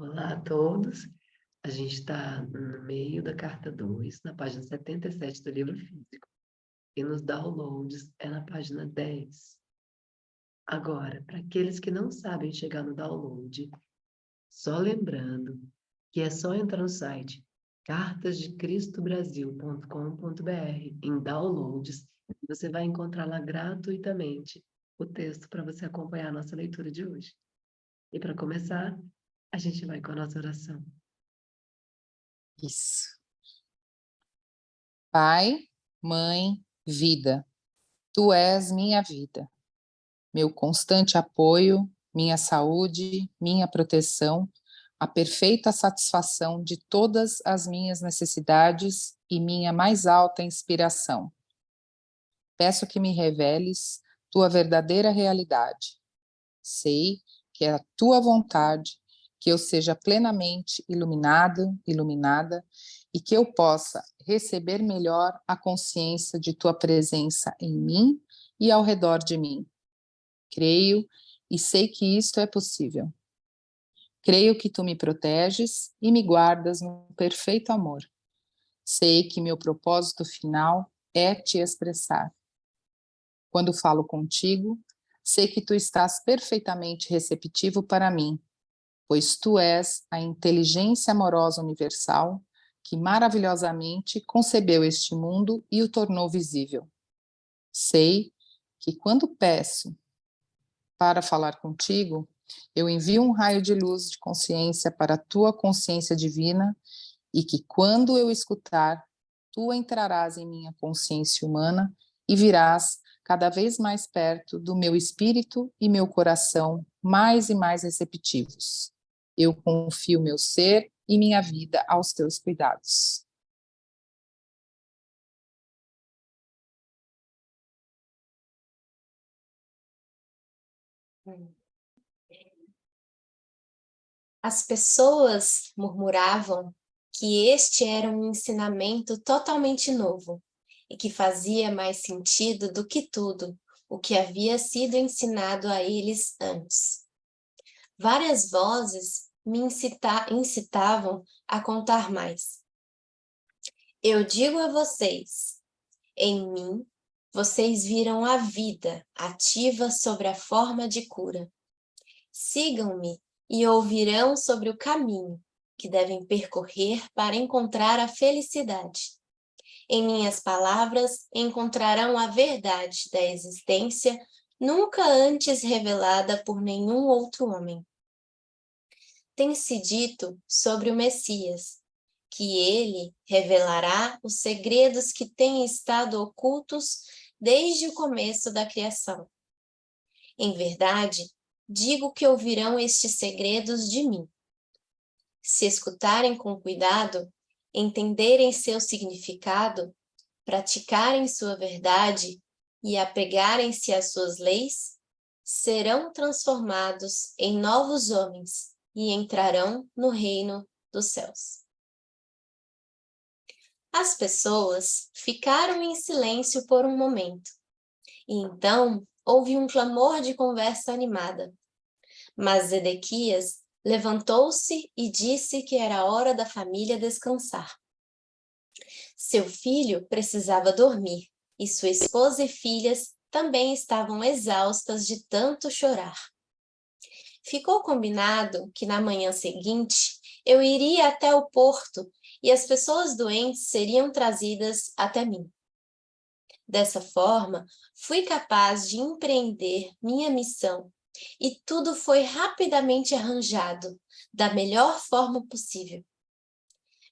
Olá a todos. A gente está no meio da carta 2, na página 77 do livro físico. E nos downloads é na página 10. Agora, para aqueles que não sabem chegar no download, só lembrando que é só entrar no site cartasdecristobrasil.com.br em downloads, e você vai encontrar lá gratuitamente o texto para você acompanhar a nossa leitura de hoje. E para começar, a gente vai com a nossa oração. Isso. Pai, mãe, vida, tu és minha vida, meu constante apoio, minha saúde, minha proteção, a perfeita satisfação de todas as minhas necessidades e minha mais alta inspiração. Peço que me reveles tua verdadeira realidade. Sei que é a tua vontade que eu seja plenamente iluminado, iluminada, e que eu possa receber melhor a consciência de tua presença em mim e ao redor de mim. Creio e sei que isto é possível. Creio que tu me proteges e me guardas no perfeito amor. Sei que meu propósito final é te expressar. Quando falo contigo, sei que tu estás perfeitamente receptivo para mim, pois tu és a inteligência amorosa universal que maravilhosamente concebeu este mundo e o tornou visível. Sei que quando peço para falar contigo, eu envio um raio de luz de consciência para a tua consciência divina e que quando eu escutar, tu entrarás em minha consciência humana e virás cada vez mais perto do meu espírito e meu coração mais e mais receptivos. Eu confio meu ser e minha vida aos teus cuidados. As pessoas murmuravam que este era um ensinamento totalmente novo e que fazia mais sentido do que tudo o que havia sido ensinado a eles antes. Várias vozes me incitavam a contar mais. Eu digo a vocês, em mim, vocês viram a vida ativa sobre a forma de cura. Sigam-me e ouvirão sobre o caminho que devem percorrer para encontrar a felicidade. Em minhas palavras encontrarão a verdade da existência nunca antes revelada por nenhum outro homem. Tem-se dito sobre o Messias, que ele revelará os segredos que têm estado ocultos desde o começo da criação. Em verdade, digo que ouvirão estes segredos de mim. Se escutarem com cuidado, entenderem seu significado, praticarem sua verdade e apegarem-se às suas leis, serão transformados em novos homens e entrarão no reino dos céus. As pessoas ficaram em silêncio por um momento, e então houve um clamor de conversa animada. Mas Zedequias levantou-se e disse que era hora da família descansar. Seu filho precisava dormir, e sua esposa e filhas também estavam exaustas de tanto chorar. Ficou combinado que na manhã seguinte eu iria até o porto e as pessoas doentes seriam trazidas até mim. Dessa forma, fui capaz de empreender minha missão e tudo foi rapidamente arranjado da melhor forma possível.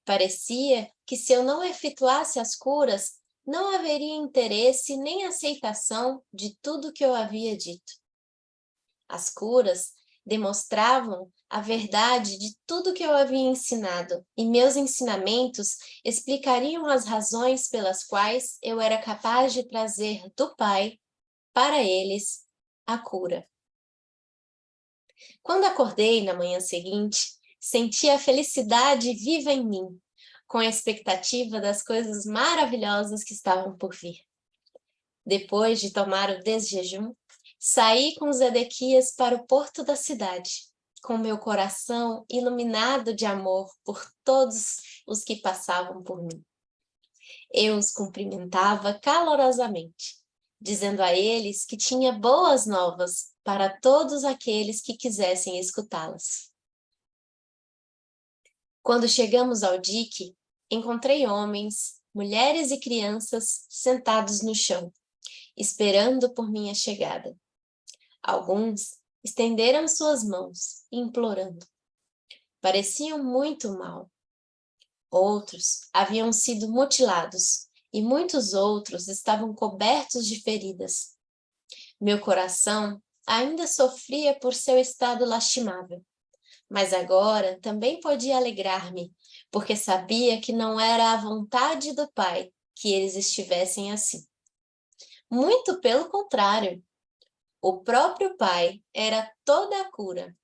Parecia que se eu não efetuasse as curas, não haveria interesse nem aceitação de tudo que eu havia dito. As curas demonstravam a verdade de tudo que eu havia ensinado, e meus ensinamentos explicariam as razões pelas quais eu era capaz de trazer do Pai, para eles, a cura. Quando acordei na manhã seguinte, senti a felicidade viva em mim, com a expectativa das coisas maravilhosas que estavam por vir. Depois de tomar o desjejum, saí com Zedequias para o porto da cidade com meu coração iluminado de amor por todos os que passavam por mim. Eu os cumprimentava calorosamente, dizendo a eles que tinha boas novas para todos aqueles que quisessem escutá-las. Quando chegamos ao dique, encontrei homens, mulheres e crianças sentados no chão, esperando por minha chegada. Alguns estenderam suas mãos, implorando. Pareciam muito mal. Outros haviam sido mutilados e muitos outros estavam cobertos de feridas. Meu coração ainda sofria por seu estado lastimável, mas agora também podia alegrar-me, porque sabia que não era a vontade do Pai que eles estivessem assim. Muito pelo contrário, o próprio Pai era toda a cura,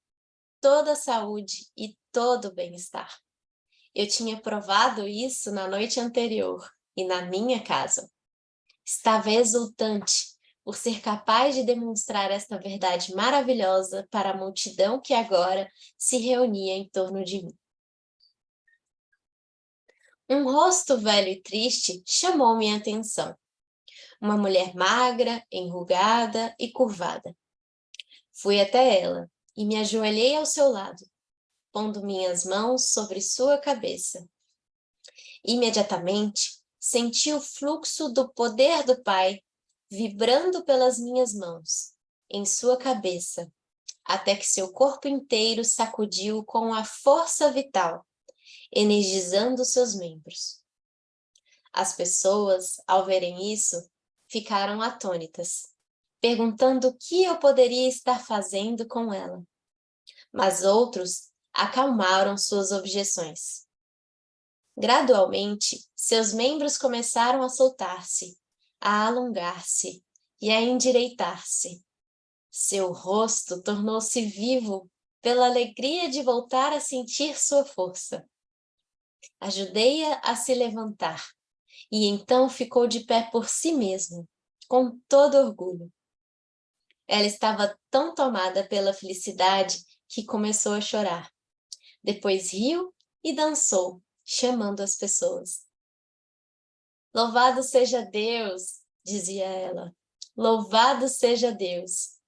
toda a saúde e todo o bem-estar. Eu tinha provado isso na noite anterior e na minha casa. Estava exultante por ser capaz de demonstrar esta verdade maravilhosa para a multidão que agora se reunia em torno de mim. Um rosto velho e triste chamou minha atenção. Uma mulher magra, enrugada e curvada. Fui até ela e me ajoelhei ao seu lado, pondo minhas mãos sobre sua cabeça. Imediatamente, senti o fluxo do poder do Pai vibrando pelas minhas mãos, em sua cabeça, até que seu corpo inteiro sacudiu com a força vital, energizando seus membros. As pessoas, ao verem isso, ficaram atônitas, perguntando o que eu poderia estar fazendo com ela. Mas outros acalmaram suas objeções. Gradualmente, seus membros começaram a soltar-se, a alongar-se e a endireitar-se. Seu rosto tornou-se vivo pela alegria de voltar a sentir sua força. Ajudei-a a se levantar e então ficou de pé por si mesma, com todo orgulho. Ela estava tão tomada pela felicidade que começou a chorar. Depois riu e dançou, chamando as pessoas. Louvado seja Deus, dizia ela. Louvado seja Deus.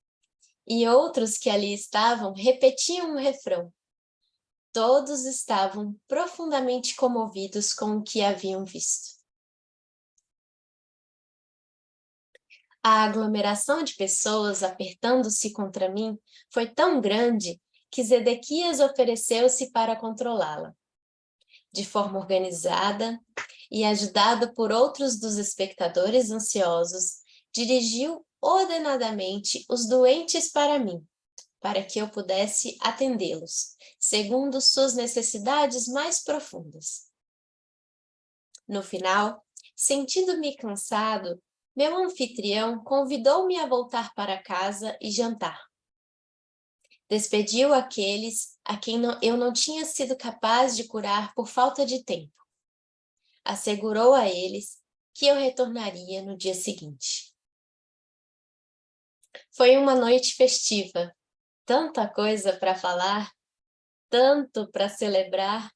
E outros que ali estavam repetiam o refrão. Todos estavam profundamente comovidos com o que haviam visto. A aglomeração de pessoas apertando-se contra mim foi tão grande que Zedequias ofereceu-se para controlá-la. De forma organizada e ajudado por outros dos espectadores ansiosos, dirigiu ordenadamente os doentes para mim, para que eu pudesse atendê-los, segundo suas necessidades mais profundas. No final, sentindo-me cansado, meu anfitrião convidou-me a voltar para casa e jantar. Despediu aqueles a quem eu não tinha sido capaz de curar por falta de tempo. Assegurou a eles que eu retornaria no dia seguinte. Foi uma noite festiva, tanta coisa para falar, tanto para celebrar,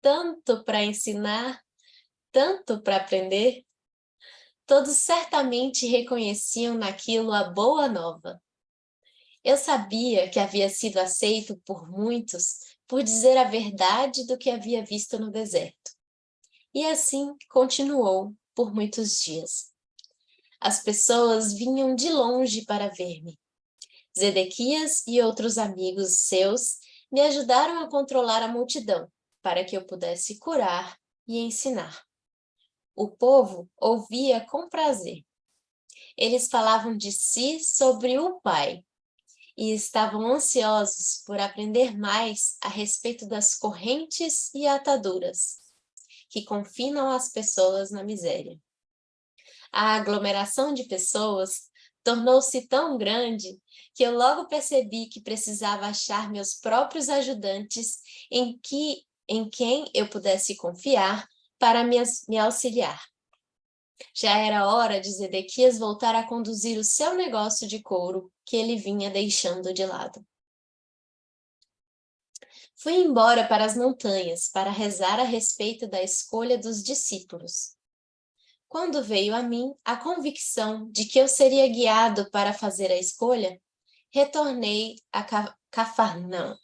tanto para ensinar, tanto para aprender. Todos certamente reconheciam naquilo a boa nova. Eu sabia que havia sido aceito por muitos por dizer a verdade do que havia visto no deserto. E assim continuou por muitos dias. As pessoas vinham de longe para ver-me. Zedequias e outros amigos seus me ajudaram a controlar a multidão, para que eu pudesse curar e ensinar. O povo ouvia com prazer. Eles falavam de si sobre o Pai e estavam ansiosos por aprender mais a respeito das correntes e ataduras que confinam as pessoas na miséria. A aglomeração de pessoas tornou-se tão grande que eu logo percebi que precisava achar meus próprios ajudantes em quem eu pudesse confiar para me auxiliar. Já era hora de Zedequias voltar a conduzir o seu negócio de couro que ele vinha deixando de lado. Fui embora para as montanhas para rezar a respeito da escolha dos discípulos. Quando veio a mim a convicção de que eu seria guiado para fazer a escolha, retornei a Cafarnaum.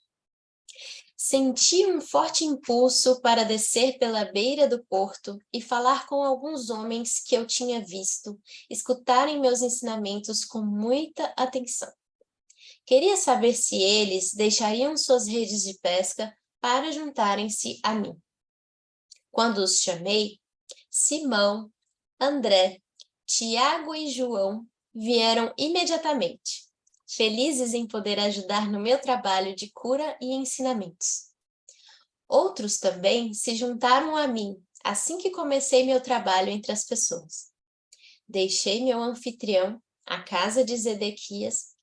Senti um forte impulso para descer pela beira do porto e falar com alguns homens que eu tinha visto escutarem meus ensinamentos com muita atenção. Queria saber se eles deixariam suas redes de pesca para juntarem-se a mim. Quando os chamei, Simão, André, Tiago e João vieram imediatamente, felizes em poder ajudar no meu trabalho de cura e ensinamentos. Outros também se juntaram a mim assim que comecei meu trabalho entre as pessoas. Deixei meu anfitrião, a casa de Zedequias,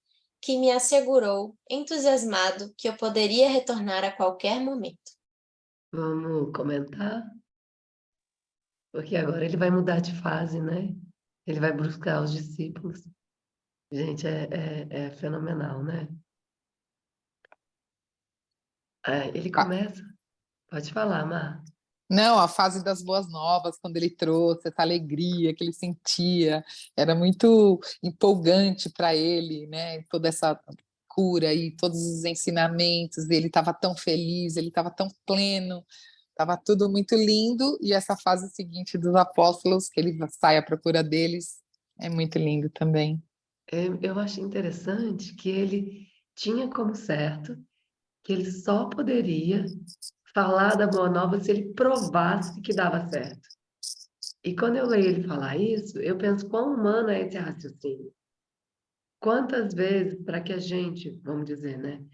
que me assegurou, entusiasmado, que eu poderia retornar a qualquer momento. Vamos comentar? Porque agora ele vai mudar de fase, né? Ele vai buscar os discípulos. Gente, é fenomenal, né? Ele Ah, começa... Pode falar, Mar. não, a fase das boas novas, quando ele trouxe essa alegria que ele sentia, era muito empolgante para ele, né? Toda essa cura e todos os ensinamentos, ele estava tão feliz, ele estava tão pleno, estava tudo muito lindo, e essa fase seguinte dos apóstolos, que ele sai à procura deles, é muito lindo também. Eu acho interessante que ele tinha como certo que ele só poderia falar da Boa Nova se ele provasse que dava certo. E quando eu leio ele falar isso, eu penso quão humano é esse raciocínio. Quantas vezes, para que a gente, vamos dizer, né?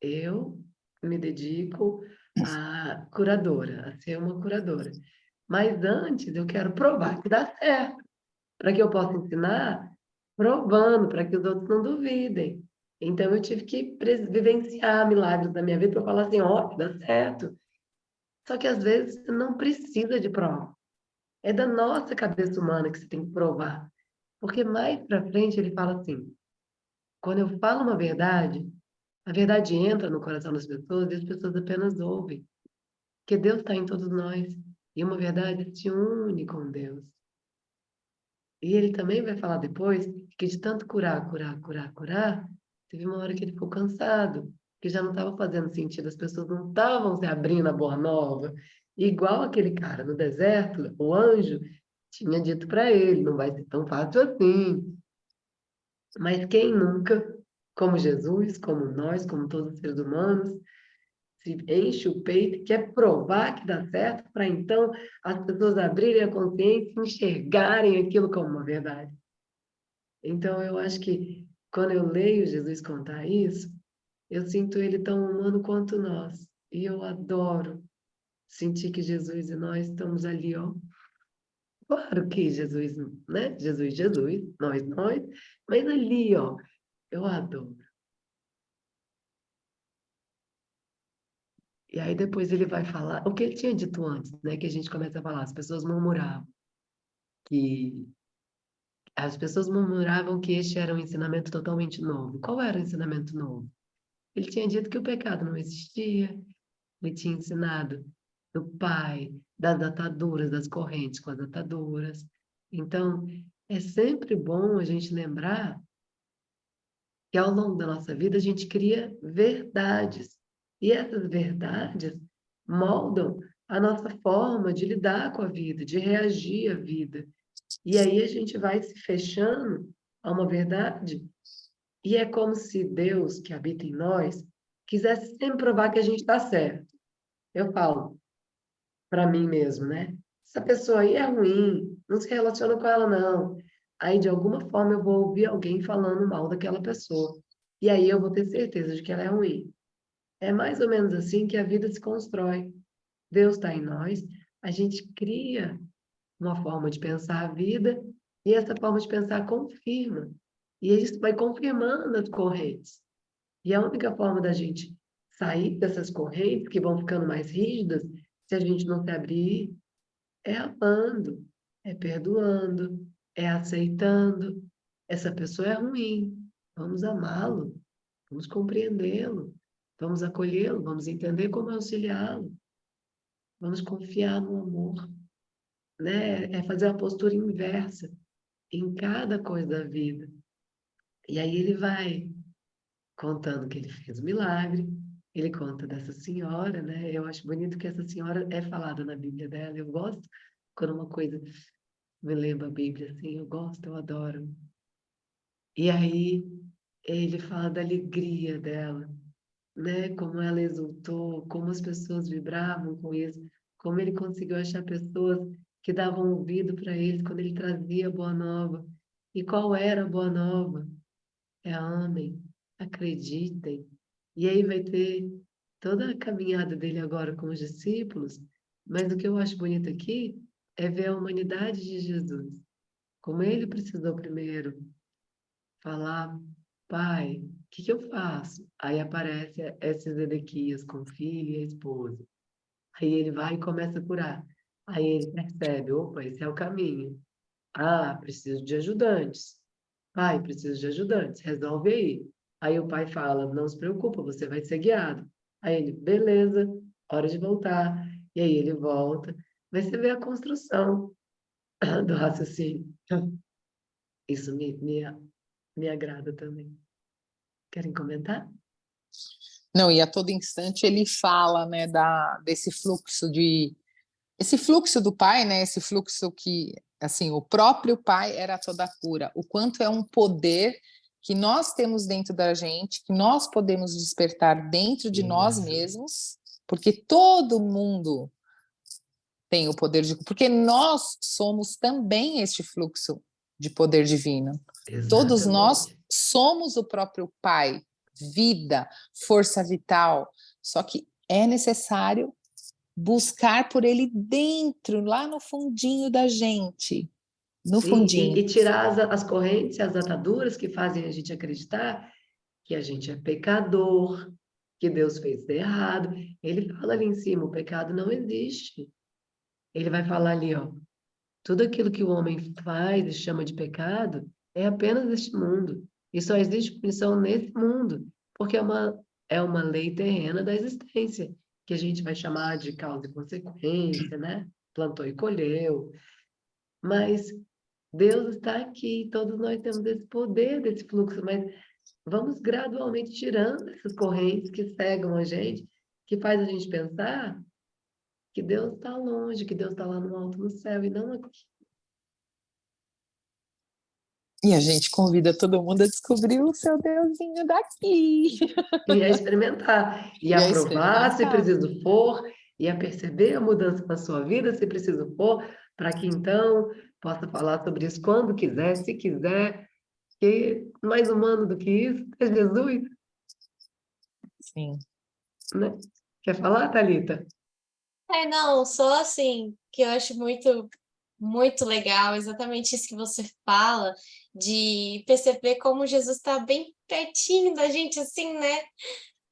Eu me dedico a curadora, a ser uma curadora. Mas antes eu quero provar que dá certo, para que eu possa ensinar provando, para que os outros não duvidem. Então eu tive que vivenciar milagres da minha vida para falar assim, ó, dá certo. Só que às vezes você não precisa de prova. É da nossa cabeça humana que você tem que provar. Porque mais para frente ele fala assim, quando eu falo uma verdade, a verdade entra no coração das pessoas e as pessoas apenas ouvem. Porque Deus está em todos nós. E uma verdade se une com Deus. E ele também vai falar depois que de tanto curar, teve uma hora que ele ficou cansado, que já não estava fazendo sentido, as pessoas não estavam se abrindo a boa nova. Igual aquele cara no deserto, o anjo tinha dito para ele, não vai ser tão fácil assim. Mas quem nunca, como Jesus, como nós, como todos os seres humanos, se enche o peito e quer provar que dá certo, para então as pessoas abrirem a consciência e enxergarem aquilo como uma verdade. Então, eu acho que quando eu leio Jesus contar isso, eu sinto ele tão humano quanto nós. E eu adoro sentir que Jesus e nós estamos ali, ó. Claro que Jesus, né? Jesus, nós, mas ali, ó, eu adoro. E aí depois ele vai falar o que ele tinha dito antes, né? Que a gente começa a falar, as pessoas murmuravam que este era um ensinamento totalmente novo. Qual era o ensinamento novo? Ele tinha dito que o pecado não existia, ele tinha ensinado do pai, das ataduras, das correntes com as ataduras. Então, é sempre bom a gente lembrar que ao longo da nossa vida a gente cria verdades. E essas verdades moldam a nossa forma de lidar com a vida, de reagir à vida. E aí a gente vai se fechando a uma verdade, e é como se Deus, que habita em nós, quisesse sempre provar que a gente está certo. Eu falo para mim mesmo, né? Essa pessoa aí é ruim, não se relaciona com ela, não. Aí, de alguma forma, eu vou ouvir alguém falando mal daquela pessoa. E aí eu vou ter certeza de que ela é ruim. É mais ou menos assim que a vida se constrói. Deus está em nós, a gente cria uma forma de pensar a vida, e essa forma de pensar confirma. E isso vai confirmando as correntes. E a única forma da gente sair dessas correntes, que vão ficando mais rígidas, se a gente não se abrir, é amando, é perdoando, é aceitando. Essa pessoa é ruim, vamos amá-lo, vamos compreendê-lo, Vamos acolhê-lo, vamos entender como auxiliá-lo, vamos confiar no amor, né? É fazer a postura inversa em cada coisa da vida. E aí ele vai contando que ele fez um milagre, ele conta dessa senhora, né? Eu acho bonito que essa senhora é falada na Bíblia dela, eu gosto quando uma coisa me lembra a Bíblia, assim, eu gosto, eu adoro. E aí ele fala da alegria dela, né? Como ela exultou, como as pessoas vibravam com isso, como ele conseguiu achar pessoas que davam ouvido para ele quando ele trazia a boa nova. E qual era a boa nova? É amem, acreditem. E aí vai ter toda a caminhada dele agora com os discípulos, mas o que eu acho bonito aqui é ver a humanidade de Jesus, como ele precisou primeiro falar, pai, o que que eu faço? Aí aparece esse Zedequias com o filho e a esposa. Aí ele vai e começa a curar. Aí ele percebe, opa, esse é o caminho. Ah, preciso de ajudantes. Pai, preciso de ajudantes, resolve aí. Aí o pai fala, não se preocupa, você vai ser guiado. Aí ele, beleza, hora de voltar. E aí ele volta. Mas você vê a construção do raciocínio. Isso me agrada também. Querem comentar? Não, e a todo instante ele fala, né, esse fluxo do pai, né, esse fluxo que, assim, o próprio pai era toda a cura, o quanto é um poder que nós temos dentro da gente, que nós podemos despertar dentro de nós Isso, mesmos, porque todo mundo tem o poder de, porque nós somos também este fluxo de poder divino. Todos nós exatamente. somos o próprio pai, vida, força vital, só que é necessário buscar por ele dentro, lá no fundinho da gente, no Sim, e fundinho. tirar as correntes e as ataduras que fazem a gente acreditar que a gente é pecador, que Deus fez de errado. Ele fala ali em cima, o pecado não existe. Ele vai falar ali, ó, tudo aquilo que o homem faz e chama de pecado é apenas deste mundo. E só existe punição nesse mundo, porque é uma lei terrena da existência, que a gente vai chamar de causa e consequência, né? Plantou e colheu. Mas Deus está aqui, todos nós temos esse poder desse fluxo, mas vamos gradualmente tirando essas correntes que cegam a gente, que faz a gente pensar que Deus está longe, que Deus está lá no alto no céu e não aqui. E a gente convida todo mundo a descobrir o seu Deusinho daqui. E a experimentar, e E a aprovar se experimentar. preciso for, e a perceber a mudança na sua vida se preciso for, para que então possa falar sobre isso quando quiser, se quiser, que mais humano do que isso é Jesus, Sim. né? Quer falar, Thalita? Não, só assim, que eu acho muito, muito legal, exatamente isso que você fala, de perceber como Jesus está bem pertinho da gente, assim, né?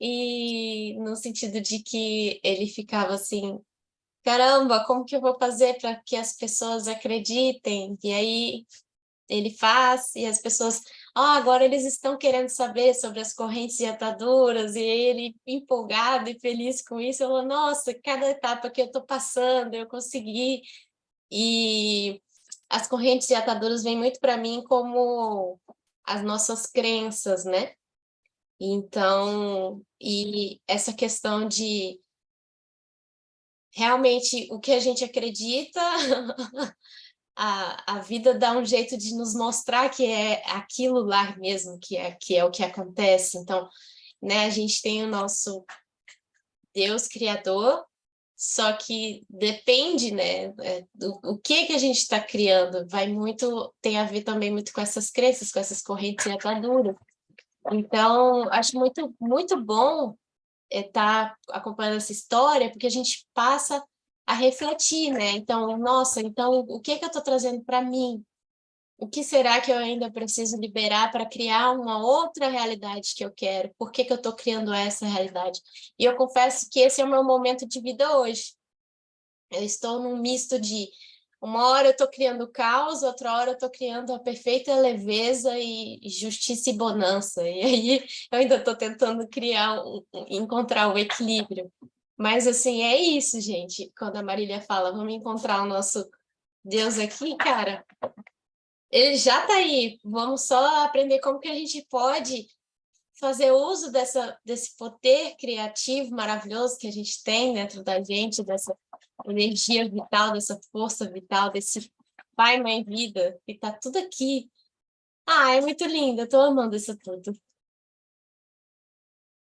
E no sentido de que ele ficava assim, caramba, como que eu vou fazer para que as pessoas acreditem? E aí ele faz, e as pessoas, agora eles estão querendo saber sobre as correntes e ataduras, e ele empolgado e feliz com isso, falou, nossa, cada etapa que eu estou passando, eu consegui. E as correntes e ataduras vêm muito para mim como as nossas crenças, né? Então, e essa questão de realmente o que a gente acredita, a vida dá um jeito de nos mostrar que é aquilo lá mesmo, que é o que acontece. Então, né, a gente tem o nosso Deus criador, só que depende, né, do o que a gente está criando, tem a ver também muito com essas crenças, com essas correntes e ataduras. Então, acho muito, muito bom estar acompanhando essa história, porque a gente passa a refletir, né? Então, nossa, então o que eu estou trazendo para mim? O que será que eu ainda preciso liberar para criar uma outra realidade que eu quero? Por que eu estou criando essa realidade? E eu confesso que esse é o meu momento de vida hoje. Eu estou num misto de Uma hora eu estou criando caos, outra hora eu estou criando a perfeita leveza e justiça e bonança. E aí eu ainda estou tentando encontrar o equilíbrio. Mas assim, é isso, gente. Quando a Marília fala, vamos encontrar o nosso Deus aqui, cara, ele já está aí. Vamos só aprender como que a gente pode fazer uso desse poder criativo maravilhoso que a gente tem dentro da gente, dessa energia vital, dessa força vital, desse pai, mãe, vida, que tá tudo aqui. Ah, é muito lindo, eu tô amando isso tudo.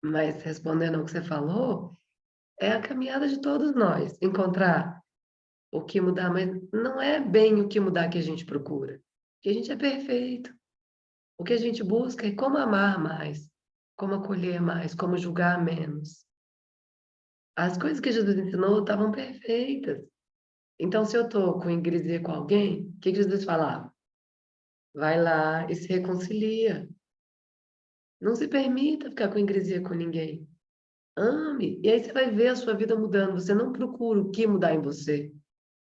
Mas respondendo ao que você falou, é a caminhada de todos nós, encontrar o que mudar, mas não é bem o que mudar que a gente procura, porque a gente é perfeito. O que a gente busca é como amar mais, como acolher mais, como julgar menos. As coisas que Jesus ensinou estavam perfeitas. Então, se eu estou com ingresia com alguém, o que Jesus falava? Vai lá e se reconcilia. Não se permita ficar com ingresia com ninguém. Ame. E aí você vai ver a sua vida mudando. Você não procura o que mudar em você.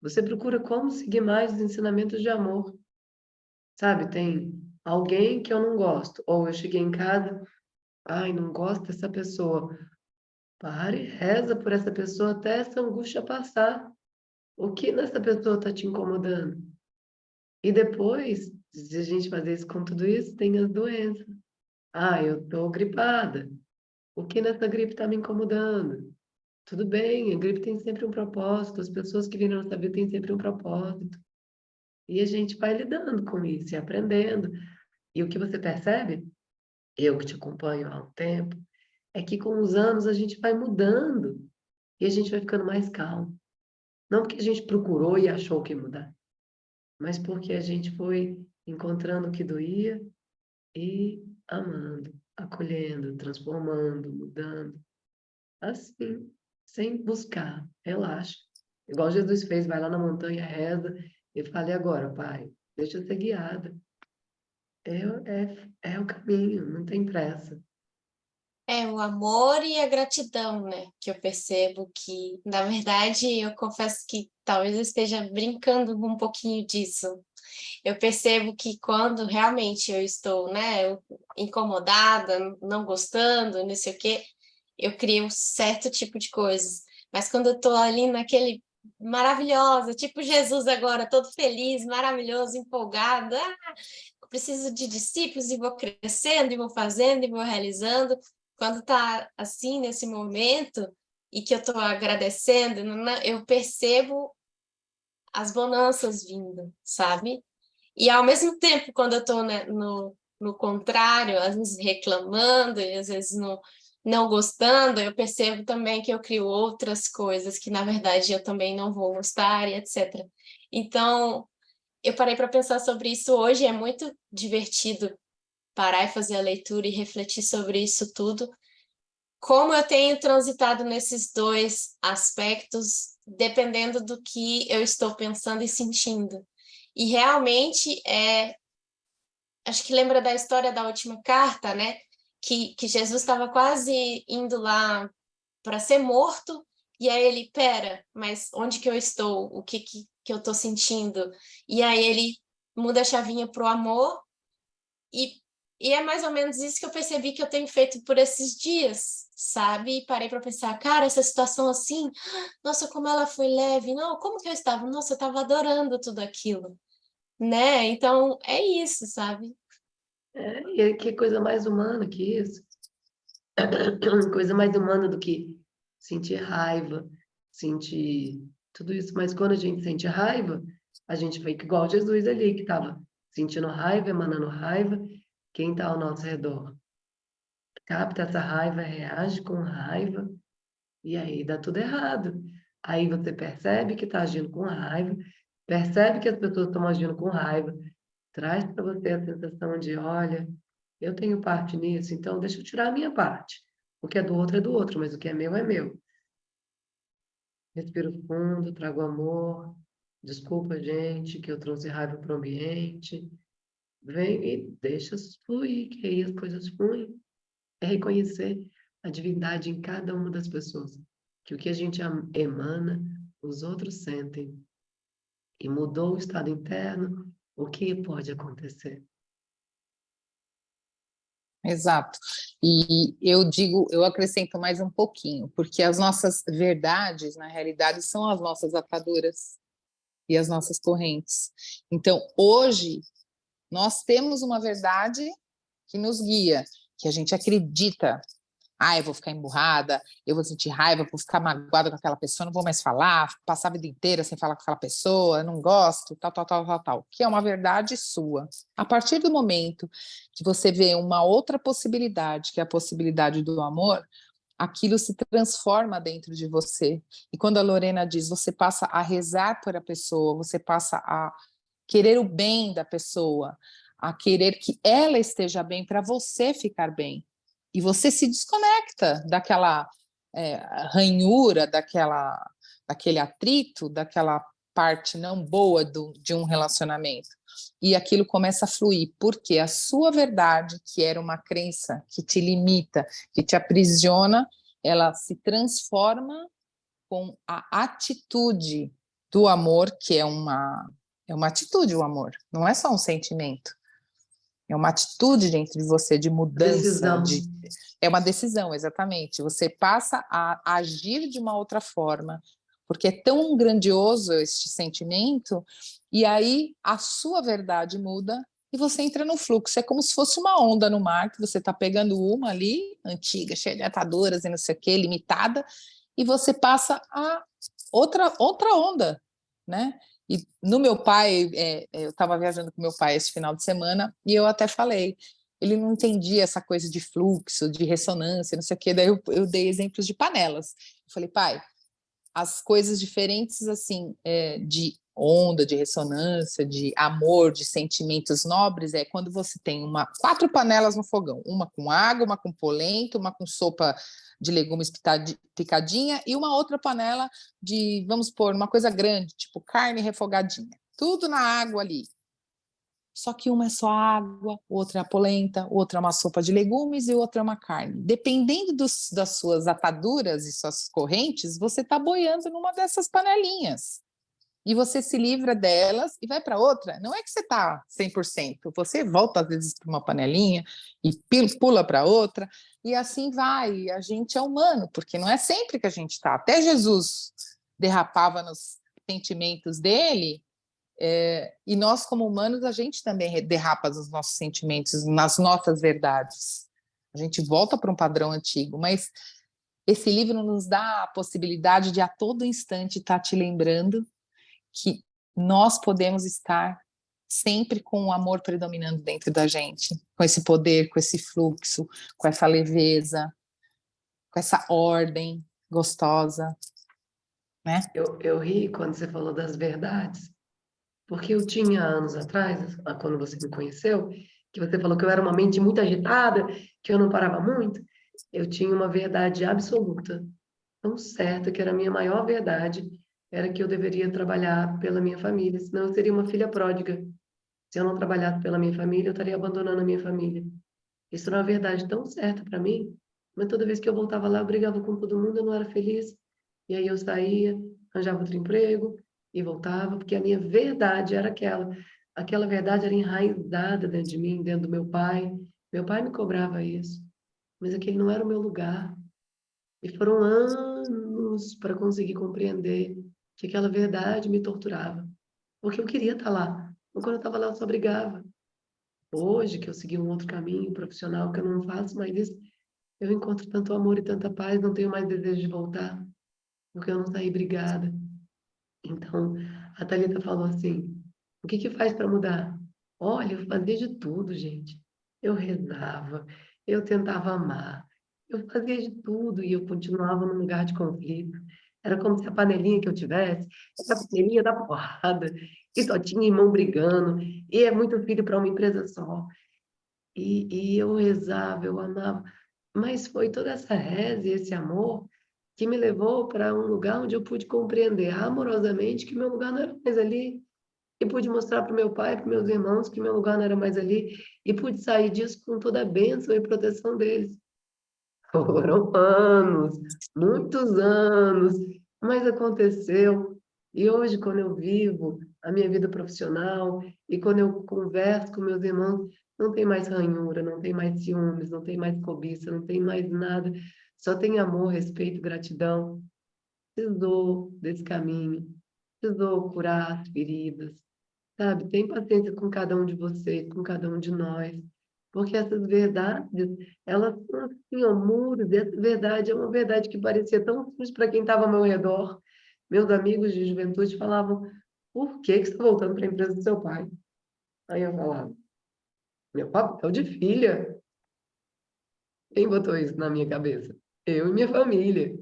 Você procura como seguir mais os ensinamentos de amor. Sabe, tem alguém que eu não gosto. Ou eu cheguei em casa, ai, não gosto dessa pessoa. Pare, reza por essa pessoa até essa angústia passar. O que nessa pessoa está te incomodando? E depois de a gente fazer isso com tudo isso, tem as doenças. Ah, eu estou gripada. O que nessa gripe está me incomodando? Tudo bem, a gripe tem sempre um propósito, as pessoas que vêm na nossa vida têm sempre um propósito. E a gente vai lidando com isso e aprendendo. E o que você percebe, eu que te acompanho há um tempo, é que com os anos a gente vai mudando e a gente vai ficando mais calmo. Não porque a gente procurou e achou que ia mudar, mas porque a gente foi encontrando o que doía e amando, acolhendo, transformando, mudando. Assim, sem buscar, relaxa. Igual Jesus fez, vai lá na montanha, reza e fala, e agora, Pai? Deixa eu ser guiada. É o caminho, não tem pressa. É o amor e a gratidão, né? Que eu percebo que, na verdade, eu confesso que talvez eu esteja brincando um pouquinho disso. Eu percebo que quando realmente eu estou, né, incomodada, não gostando, não sei o quê, eu crio um certo tipo de coisas. Mas quando eu estou ali naquele maravilhosa, tipo Jesus agora, todo feliz, maravilhoso, empolgado, preciso de discípulos e vou crescendo, e vou fazendo, e vou realizando. Quando está assim, nesse momento, e que eu estou agradecendo, eu percebo as bonanças vindo, sabe? E ao mesmo tempo, quando eu estou, né, no contrário, às vezes reclamando, e às vezes não gostando, eu percebo também que eu crio outras coisas que, na verdade, eu também não vou gostar, e etc. Então, eu parei para pensar sobre isso hoje, é muito divertido parar e fazer a leitura e refletir sobre isso tudo. Como eu tenho transitado nesses dois aspectos, dependendo do que eu estou pensando e sentindo. E realmente, acho que lembra da história da última carta, né? Que Jesus estava quase indo lá para ser morto, e aí ele, pera, mas onde que eu estou? O que eu estou sentindo? E aí ele muda a chavinha para o amor, e, e é mais ou menos isso que eu percebi que eu tenho feito por esses dias, sabe? E parei para pensar, cara, essa situação assim, nossa, como ela foi leve, não, como que eu estava? Nossa, eu estava adorando tudo aquilo, né? Então, é isso, sabe? E que coisa mais humana que isso? Coisa mais humana do que sentir raiva, sentir tudo isso. Mas quando a gente sente raiva, a gente fica igual Jesus ali, que estava sentindo raiva, emanando raiva. Quem está ao nosso redor capta essa raiva, reage com raiva, e aí dá tudo errado. Aí você percebe que está agindo com raiva, percebe que as pessoas estão agindo com raiva, traz para você a sensação de, olha, eu tenho parte nisso, então deixa eu tirar a minha parte. O que é do outro, mas o que é meu é meu. Respiro fundo, trago amor, desculpa, gente, que eu trouxe raiva para o ambiente. Vem e deixa fluir, que aí as coisas fluem. É reconhecer a divindade em cada uma das pessoas. Que o que a gente emana, os outros sentem. e mudou o estado interno, o que pode acontecer? Exato. E eu acrescento mais um pouquinho, porque as nossas verdades, na realidade, são as nossas ataduras e as nossas correntes. Então, hoje, nós temos uma verdade que nos guia, que a gente acredita. Ah, eu vou ficar emburrada, eu vou sentir raiva, vou ficar magoada com aquela pessoa, não vou mais falar, passar a vida inteira sem falar com aquela pessoa, não gosto, tal, tal, tal, tal, tal, que é uma verdade sua. A partir do momento que você vê uma outra possibilidade, que é a possibilidade do amor, aquilo se transforma dentro de você. E quando a Lorena diz, você passa a rezar por a pessoa, você passa a querer o bem da pessoa, a querer que ela esteja bem para você ficar bem. E você se desconecta daquela ranhura, daquele atrito, daquela parte não boa de um relacionamento. E aquilo começa a fluir, porque a sua verdade, que era uma crença que te limita, que te aprisiona, ela se transforma com a atitude do amor, que é uma atitude, o amor, não é só um sentimento. É uma atitude dentro de você de mudança, Decisão. É uma decisão, exatamente. Você passa a agir de uma outra forma, porque é tão grandioso este sentimento, e aí a sua verdade muda e você entra no fluxo. É como se fosse uma onda no mar, que você está pegando uma ali, antiga, cheia de ataduras e não sei o quê, limitada, e você passa a outra onda, né? E no meu pai, eu estava viajando com meu pai esse final de semana e eu até falei, ele não entendia essa coisa de fluxo, de ressonância, não sei o quê, daí eu dei exemplos de panelas. Eu falei, pai, as coisas diferentes, assim, de onda, de ressonância, de amor, de sentimentos nobres, é quando você tem 4 panelas no fogão, uma com água, uma com polenta, uma com sopa de legumes picadinha e uma outra panela de, vamos pôr, uma coisa grande, tipo carne refogadinha. Tudo na água ali. Só que uma é só água, outra é a polenta, outra é uma sopa de legumes e outra é uma carne. Dependendo das suas ataduras e suas correntes, você está boiando numa dessas panelinhas. E você se livra delas e vai para outra. Não é que você está 100%, você volta às vezes para uma panelinha e pula para outra, e assim vai. E a gente é humano, porque não é sempre que a gente está. Até Jesus derrapava nos sentimentos dele, e nós, como humanos, a gente também derrapa nos nossos sentimentos, nas nossas verdades. A gente volta para um padrão antigo, mas esse livro nos dá a possibilidade de a todo instante estar te lembrando que nós podemos estar sempre com o amor predominando dentro da gente, com esse poder, com esse fluxo, com essa leveza, com essa ordem gostosa, né? Eu ri quando você falou das verdades, porque eu tinha anos atrás, quando você me conheceu, que você falou que eu era uma mente muito agitada, que eu não parava muito. Eu tinha uma verdade absoluta, tão certa que era a minha maior verdade, era que eu deveria trabalhar pela minha família, senão eu seria uma filha pródiga. Se eu não trabalhasse pela minha família, eu estaria abandonando a minha família. Isso era uma verdade tão certa para mim, mas toda vez que eu voltava lá, eu brigava com todo mundo, eu não era feliz. E aí eu saía, arranjava outro emprego e voltava, porque a minha verdade era aquela. Aquela verdade era enraizada dentro de mim, dentro do meu pai. Meu pai me cobrava isso, mas aquele não era o meu lugar. E foram anos para conseguir compreender que aquela verdade me torturava, porque eu queria estar lá. Mas quando eu estava lá, eu só brigava. Hoje, que eu segui um outro caminho profissional, que eu não faço mais isso, eu encontro tanto amor e tanta paz, não tenho mais desejo de voltar, porque eu não saí brigada. Então, a Thalita falou assim, o que que faz para mudar? Olha, eu fazia de tudo, gente. Eu rezava, eu tentava amar, eu fazia de tudo e eu continuava num lugar de conflito. Era como se a panelinha que eu tivesse, era a panelinha da porrada, e só tinha irmão brigando, e é muito filho para uma empresa só. E eu rezava, eu amava. Mas foi toda essa reza e esse amor que me levou para um lugar onde eu pude compreender amorosamente que meu lugar não era mais ali. E pude mostrar para o meu pai, para meus irmãos, que meu lugar não era mais ali. E pude sair disso com toda a bênção e proteção deles. Foram anos, muitos anos, mas aconteceu. E hoje, quando eu vivo a minha vida profissional, e quando eu converso com meus irmãos, não tem mais ranhura, não tem mais ciúmes, não tem mais cobiça, não tem mais nada, só tem amor, respeito, gratidão. Precisou desse caminho, precisou curar as feridas, sabe? Tem paciência com cada um de vocês, com cada um de nós, porque essas verdades, elas são assim, ó, muros, e essa verdade é uma verdade que parecia tão simples para quem estava ao meu redor. Meus amigos de juventude falavam, por que que você está voltando para a empresa do seu pai? Aí eu falava, meu papel de filha. Quem botou isso na minha cabeça? Eu e minha família,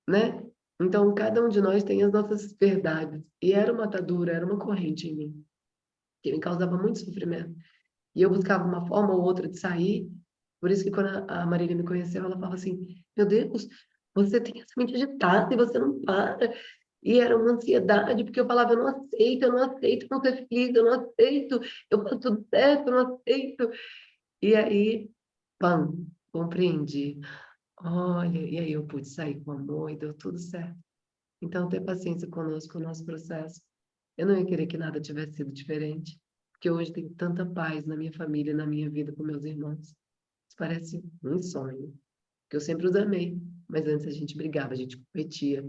né? Então, cada um de nós tem as nossas verdades. E era uma atadura, era uma corrente em mim, que me causava muito sofrimento. E eu buscava uma forma ou outra de sair. Por isso que quando a Marília me conheceu, ela falava assim, meu Deus, você tem essa mente agitada e você não para. E era uma ansiedade, porque eu falava, eu não aceito não ser feliz, eu não aceito, eu faço tudo certo, eu não aceito. E aí, pam, compreendi. Olha, e aí eu pude sair com amor e deu tudo certo. Então, ter paciência conosco, o nosso processo. Eu não ia querer que nada tivesse sido diferente, porque hoje tenho tanta paz na minha família, na minha vida com meus irmãos. Isso parece um sonho, que eu sempre os amei, mas antes a gente brigava, a gente competia.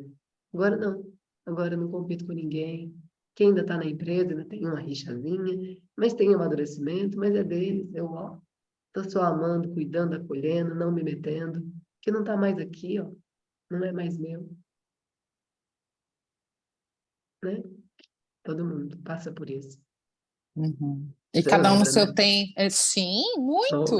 Agora não, agora eu não compito com ninguém. Quem ainda está na empresa ainda tem uma rixazinha, mas tem um amadurecimento, mas é deles, eu, ó, estou só amando, cuidando, acolhendo, não me metendo, que não está mais aqui, ó, não é mais meu, né? Todo mundo passa por isso. Uhum. E Você cada um no lembra, seu né? tempo. Sim, Oh. muito.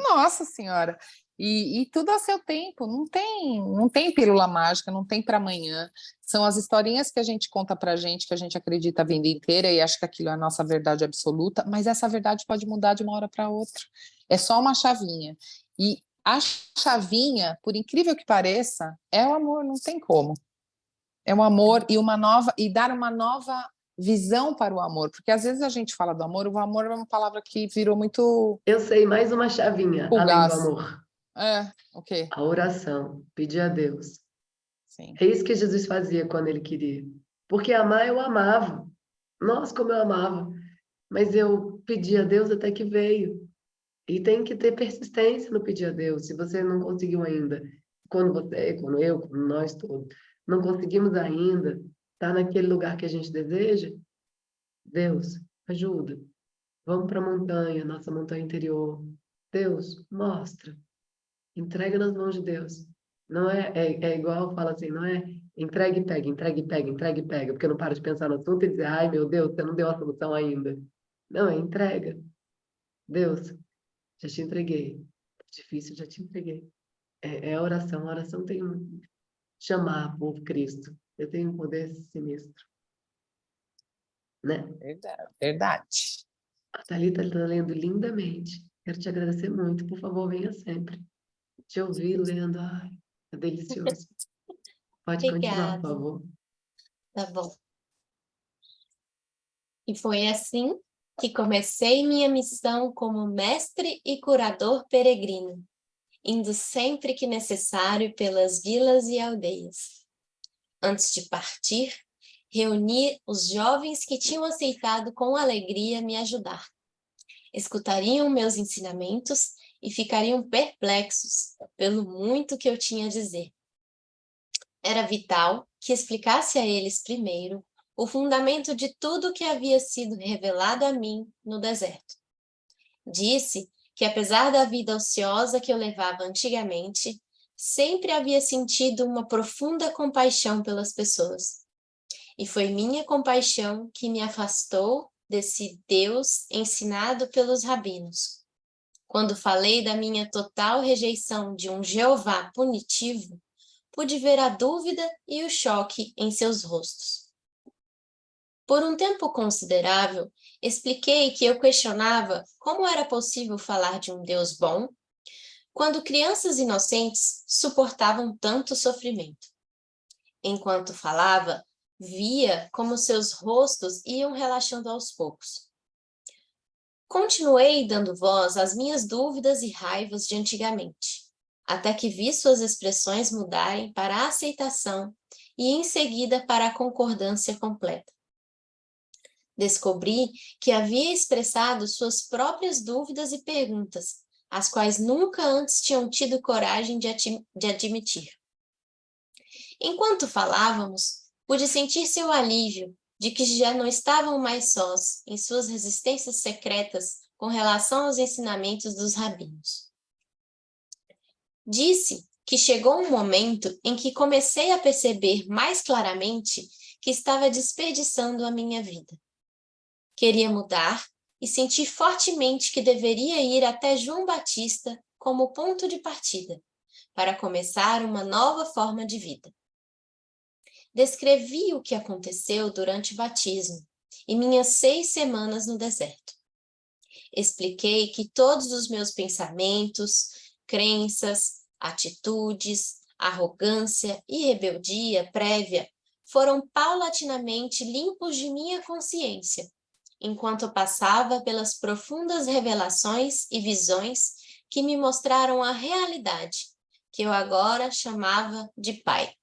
Nossa Senhora. E tudo a seu tempo. Não tem pílula mágica, não tem para amanhã. São as historinhas que a gente conta para gente, que a gente acredita a vida inteira e acha que aquilo é a nossa verdade absoluta, mas essa verdade pode mudar de uma hora para outra. É só uma chavinha. E a chavinha, por incrível que pareça, é o amor, não tem como. É um amor e uma nova e dar uma nova visão para o amor, porque às vezes a gente fala do amor, o amor é uma palavra que virou muito Eu sei mais uma chavinha, além do fugaz. amor. É, ok, A oração, pedir a Deus. sim. É isso que Jesus fazia quando ele queria. Porque amar eu amava. Nossa, como eu amava. Mas eu pedi a Deus até que veio. E tem que ter persistência no pedir a Deus. Se você não conseguiu ainda, quando você, quando eu, quando nós todos, não conseguimos ainda estar naquele lugar que a gente deseja, Deus, ajuda. Vamos para a montanha, nossa montanha interior. Deus, mostra. Entrega nas mãos de Deus. Não é igual, fala assim, não é entregue e pega, entregue e pega, entregue e pega, porque eu não paro de pensar no assunto e dizer, ai meu Deus, você não deu a solução ainda. Não, é entrega. Deus, já te entreguei. Difícil, já te entreguei. É oração. A oração tem um chamar por Cristo. Eu tenho um poder sinistro, né? Verdade, verdade. A Thalita está lendo lindamente. Quero te agradecer muito. Por favor, venha sempre. Te ouvir lendo, ai, é delicioso. Pode continuar, por Obrigada, favor. tá bom. E foi assim que comecei minha missão como mestre e curador peregrino, indo sempre que necessário pelas vilas e aldeias. Antes de partir, reuni os jovens que tinham aceitado com alegria me ajudar. Escutariam meus ensinamentos e ficariam perplexos pelo muito que eu tinha a dizer. Era vital que explicasse a eles primeiro o fundamento de tudo que havia sido revelado a mim no deserto. Disse que, apesar da vida ociosa que eu levava antigamente, sempre havia sentido uma profunda compaixão pelas pessoas. E foi minha compaixão que me afastou desse Deus ensinado pelos rabinos. Quando falei da minha total rejeição de um Jeová punitivo, pude ver a dúvida e o choque em seus rostos. Por um tempo considerável, expliquei que eu questionava como era possível falar de um Deus bom quando crianças inocentes suportavam tanto sofrimento. Enquanto falava, via como seus rostos iam relaxando aos poucos. Continuei dando voz às minhas dúvidas e raivas de antigamente, até que vi suas expressões mudarem para a aceitação e em seguida para a concordância completa. Descobri que havia expressado suas próprias dúvidas e perguntas, as quais nunca antes tinham tido coragem de admitir. Enquanto falávamos, pude sentir seu alívio de que já não estavam mais sós em suas resistências secretas com relação aos ensinamentos dos rabinos. Disse que chegou um momento em que comecei a perceber mais claramente que estava desperdiçando a minha vida. Queria mudar e senti fortemente que deveria ir até João Batista como ponto de partida, para começar uma nova forma de vida. Descrevi o que aconteceu durante o batismo e minhas 6 semanas no deserto. Expliquei que todos os meus pensamentos, crenças, atitudes, arrogância e rebeldia prévia foram paulatinamente limpos de minha consciência, enquanto eu passava pelas profundas revelações e visões que me mostraram a realidade, que eu agora chamava de Pai.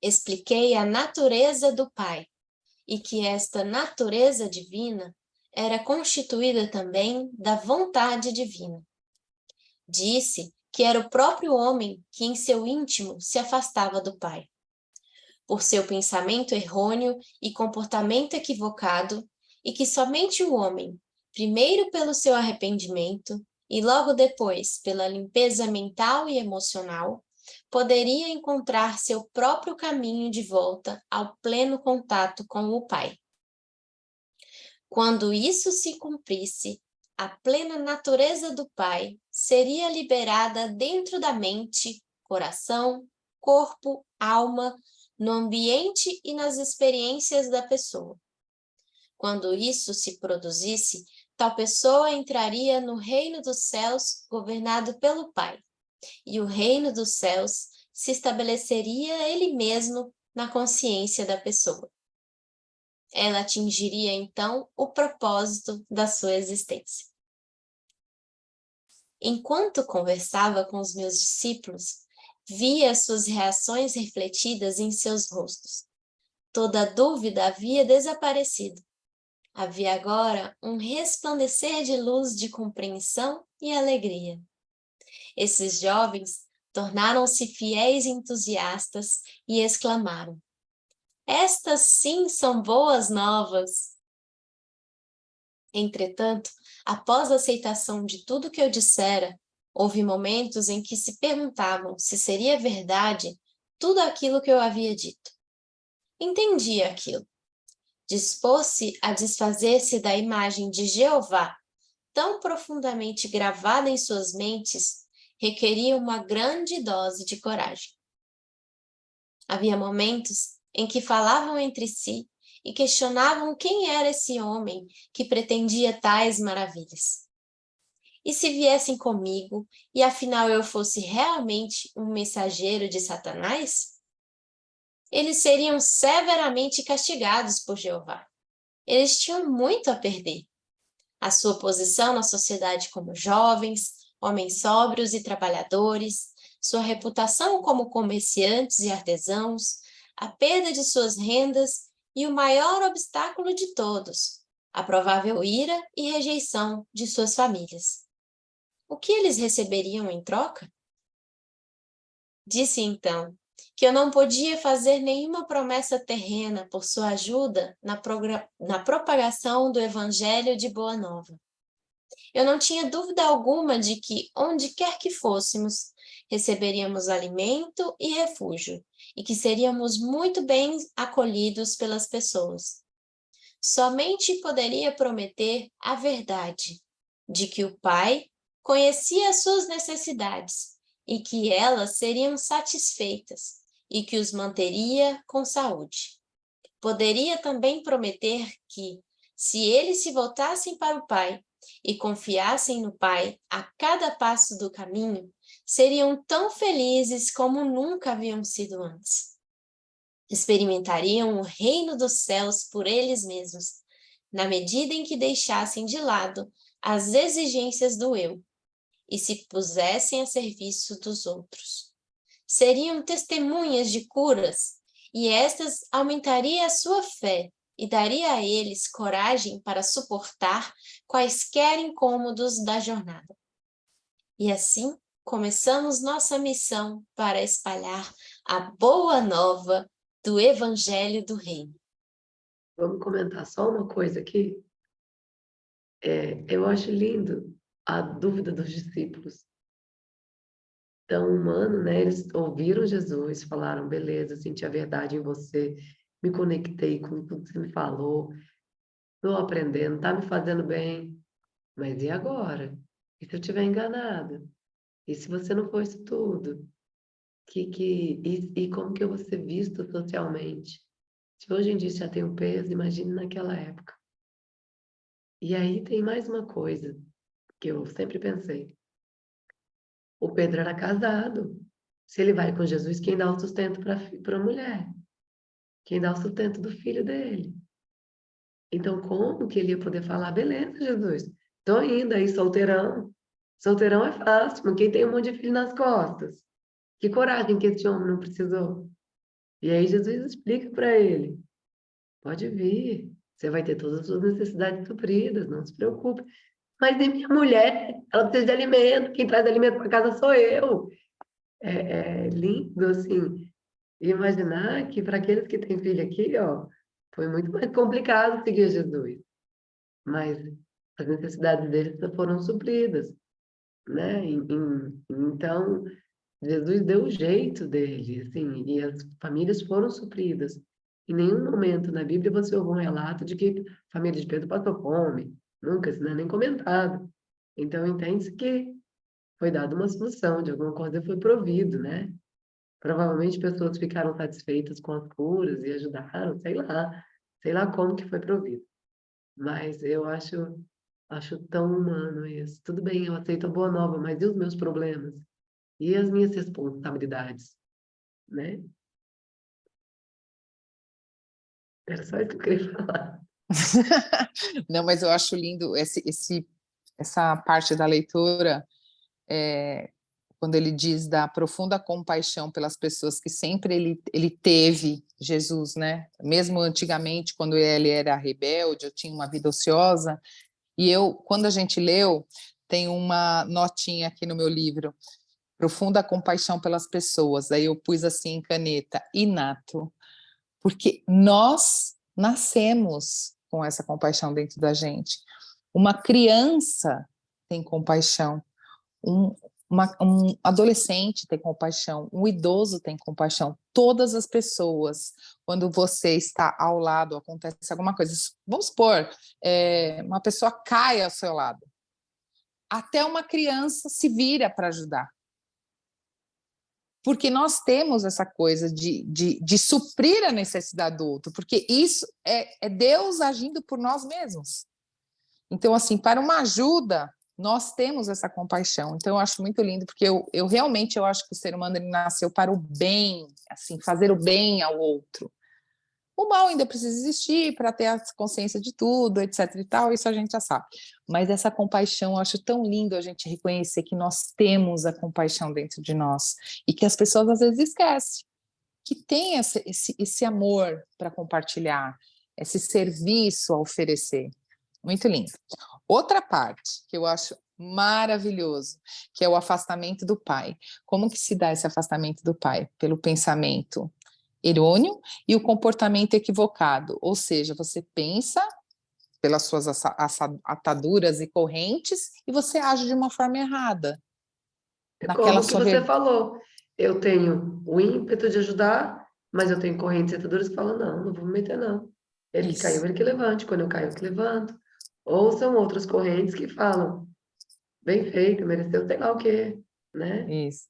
Expliquei a natureza do Pai e que esta natureza divina era constituída também da vontade divina. Disse que era o próprio homem que em seu íntimo se afastava do Pai. Por seu pensamento errôneo e comportamento equivocado, e que somente o homem, primeiro pelo seu arrependimento e logo depois pela limpeza mental e emocional, poderia encontrar seu próprio caminho de volta ao pleno contato com o Pai. Quando isso se cumprisse, a plena natureza do Pai seria liberada dentro da mente, coração, corpo, alma, no ambiente e nas experiências da pessoa. Quando isso se produzisse, tal pessoa entraria no reino dos céus governado pelo Pai, e o reino dos céus se estabeleceria ele mesmo na consciência da pessoa. Ela atingiria então o propósito da sua existência. Enquanto conversava com os meus discípulos, via suas reações refletidas em seus rostos. Toda dúvida havia desaparecido. Havia agora um resplandecer de luz de compreensão e alegria. Esses jovens tornaram-se fiéis entusiastas e exclamaram: "Estas sim são boas novas!" Entretanto, após a aceitação de tudo que eu dissera, houve momentos em que se perguntavam se seria verdade tudo aquilo que eu havia dito. Entendi aquilo. Dispôs-se a desfazer-se da imagem de Jeová, tão profundamente gravada em suas mentes, requeria uma grande dose de coragem. Havia momentos em que falavam entre si e questionavam quem era esse homem que pretendia tais maravilhas. E se viessem comigo, e afinal eu fosse realmente um mensageiro de Satanás? Eles seriam severamente castigados por Jeová. Eles tinham muito a perder. A sua posição na sociedade como jovens, homens sóbrios e trabalhadores, sua reputação como comerciantes e artesãos, a perda de suas rendas e o maior obstáculo de todos, a provável ira e rejeição de suas famílias. O que eles receberiam em troca? Disse então que eu não podia fazer nenhuma promessa terrena por sua ajuda na propagação do Evangelho de Boa Nova. Eu não tinha dúvida alguma de que, onde quer que fôssemos, receberíamos alimento e refúgio, e que seríamos muito bem acolhidos pelas pessoas. Somente poderia prometer a verdade, de que o Pai conhecia as suas necessidades e que elas seriam satisfeitas e que os manteria com saúde. Poderia também prometer que, se eles se voltassem para o Pai e confiassem no Pai a cada passo do caminho, seriam tão felizes como nunca haviam sido antes. Experimentariam o reino dos céus por eles mesmos, na medida em que deixassem de lado as exigências do eu e se pusessem a serviço dos outros. Seriam testemunhas de curas, e estas aumentariam a sua fé e daria a eles coragem para suportar quaisquer incômodos da jornada. E assim, começamos nossa missão para espalhar a boa nova do Evangelho do Reino. Vamos comentar só uma coisa aqui? Eu acho lindo a dúvida dos discípulos. Tão humano, né? Eles ouviram Jesus, falaram, beleza, senti a verdade em você, me conectei com tudo que você me falou, estou aprendendo, está me fazendo bem, mas e agora? E se eu estiver enganada? E se você não for isso tudo? E como que eu vou ser visto socialmente? Se hoje em dia já tem um peso, imagine naquela época. E aí tem mais uma coisa que eu sempre pensei. O Pedro era casado. Se ele vai com Jesus, quem dá o sustento para a mulher? Quem dá o sustento do filho dele? Então, como que ele ia poder falar, beleza, Jesus, tô indo aí, solteirão. Solteirão é fácil, mas quem tem um monte de filho nas costas? Que coragem que esse homem não precisou. E aí Jesus explica para ele, pode vir, você vai ter todas as suas necessidades supridas, não se preocupe. Mas e minha mulher? Ela precisa de alimento, quem traz alimento para casa sou eu. É lindo, assim, imaginar que para aqueles que têm filho aqui, ó, foi muito mais complicado seguir Jesus. Mas as necessidades deles foram supridas, né? Então, Jesus deu o jeito dele, assim, e as famílias foram supridas. Em nenhum momento na Bíblia você ouve um relato de que a família de Pedro passou fome. Nunca, isso não é nem comentado. Então, entende-se que foi dada uma solução, de alguma coisa foi provido, né? Provavelmente pessoas ficaram satisfeitas com as curas e ajudaram, sei lá como que foi provido. Mas eu acho tão humano isso. Tudo bem, eu aceito a boa nova, mas e os meus problemas? E as minhas responsabilidades, né? Era só isso que eu queria falar. Não, mas eu acho lindo essa parte da leitura, quando ele diz da profunda compaixão pelas pessoas que sempre ele teve, Jesus, né? Mesmo antigamente, quando ele era rebelde, eu tinha uma vida ociosa, e quando a gente leu, tem uma notinha aqui no meu livro, profunda compaixão pelas pessoas, aí eu pus assim em caneta, inato, porque nós nascemos com essa compaixão dentro da gente. Uma criança tem compaixão, um adolescente tem compaixão, um idoso tem compaixão. Todas as pessoas, quando você está ao lado, acontece alguma coisa, vamos supor, uma pessoa cai ao seu lado, até uma criança se vira para ajudar. Porque nós temos essa coisa de suprir a necessidade do outro, porque isso é Deus agindo por nós mesmos. Então, assim, para uma ajuda, nós temos essa compaixão. Então, eu acho muito lindo, porque eu realmente eu acho que o ser humano ele nasceu para o bem, assim, fazer o bem ao outro. O mal ainda precisa existir para ter a consciência de tudo, etc e tal, isso a gente já sabe. Mas essa compaixão, eu acho tão lindo a gente reconhecer que nós temos a compaixão dentro de nós e que as pessoas às vezes esquecem que tem esse amor para compartilhar, esse serviço a oferecer. Muito lindo. Outra parte que eu acho maravilhoso, que é o afastamento do pai. Como que se dá esse afastamento do pai? Pelo pensamento errôneo e o comportamento equivocado, ou seja, você pensa pelas suas ataduras e correntes e você age de uma forma errada. É Naquela como que sua você falou. Eu tenho o ímpeto de ajudar, mas eu tenho correntes setadoras que falam, não vou me meter, não. Ele que caiu, Isso. ele que levante. Quando eu caio, eu que levanto. Ou são outras correntes que falam, bem feito, mereceu sei lá o quê, né? Isso.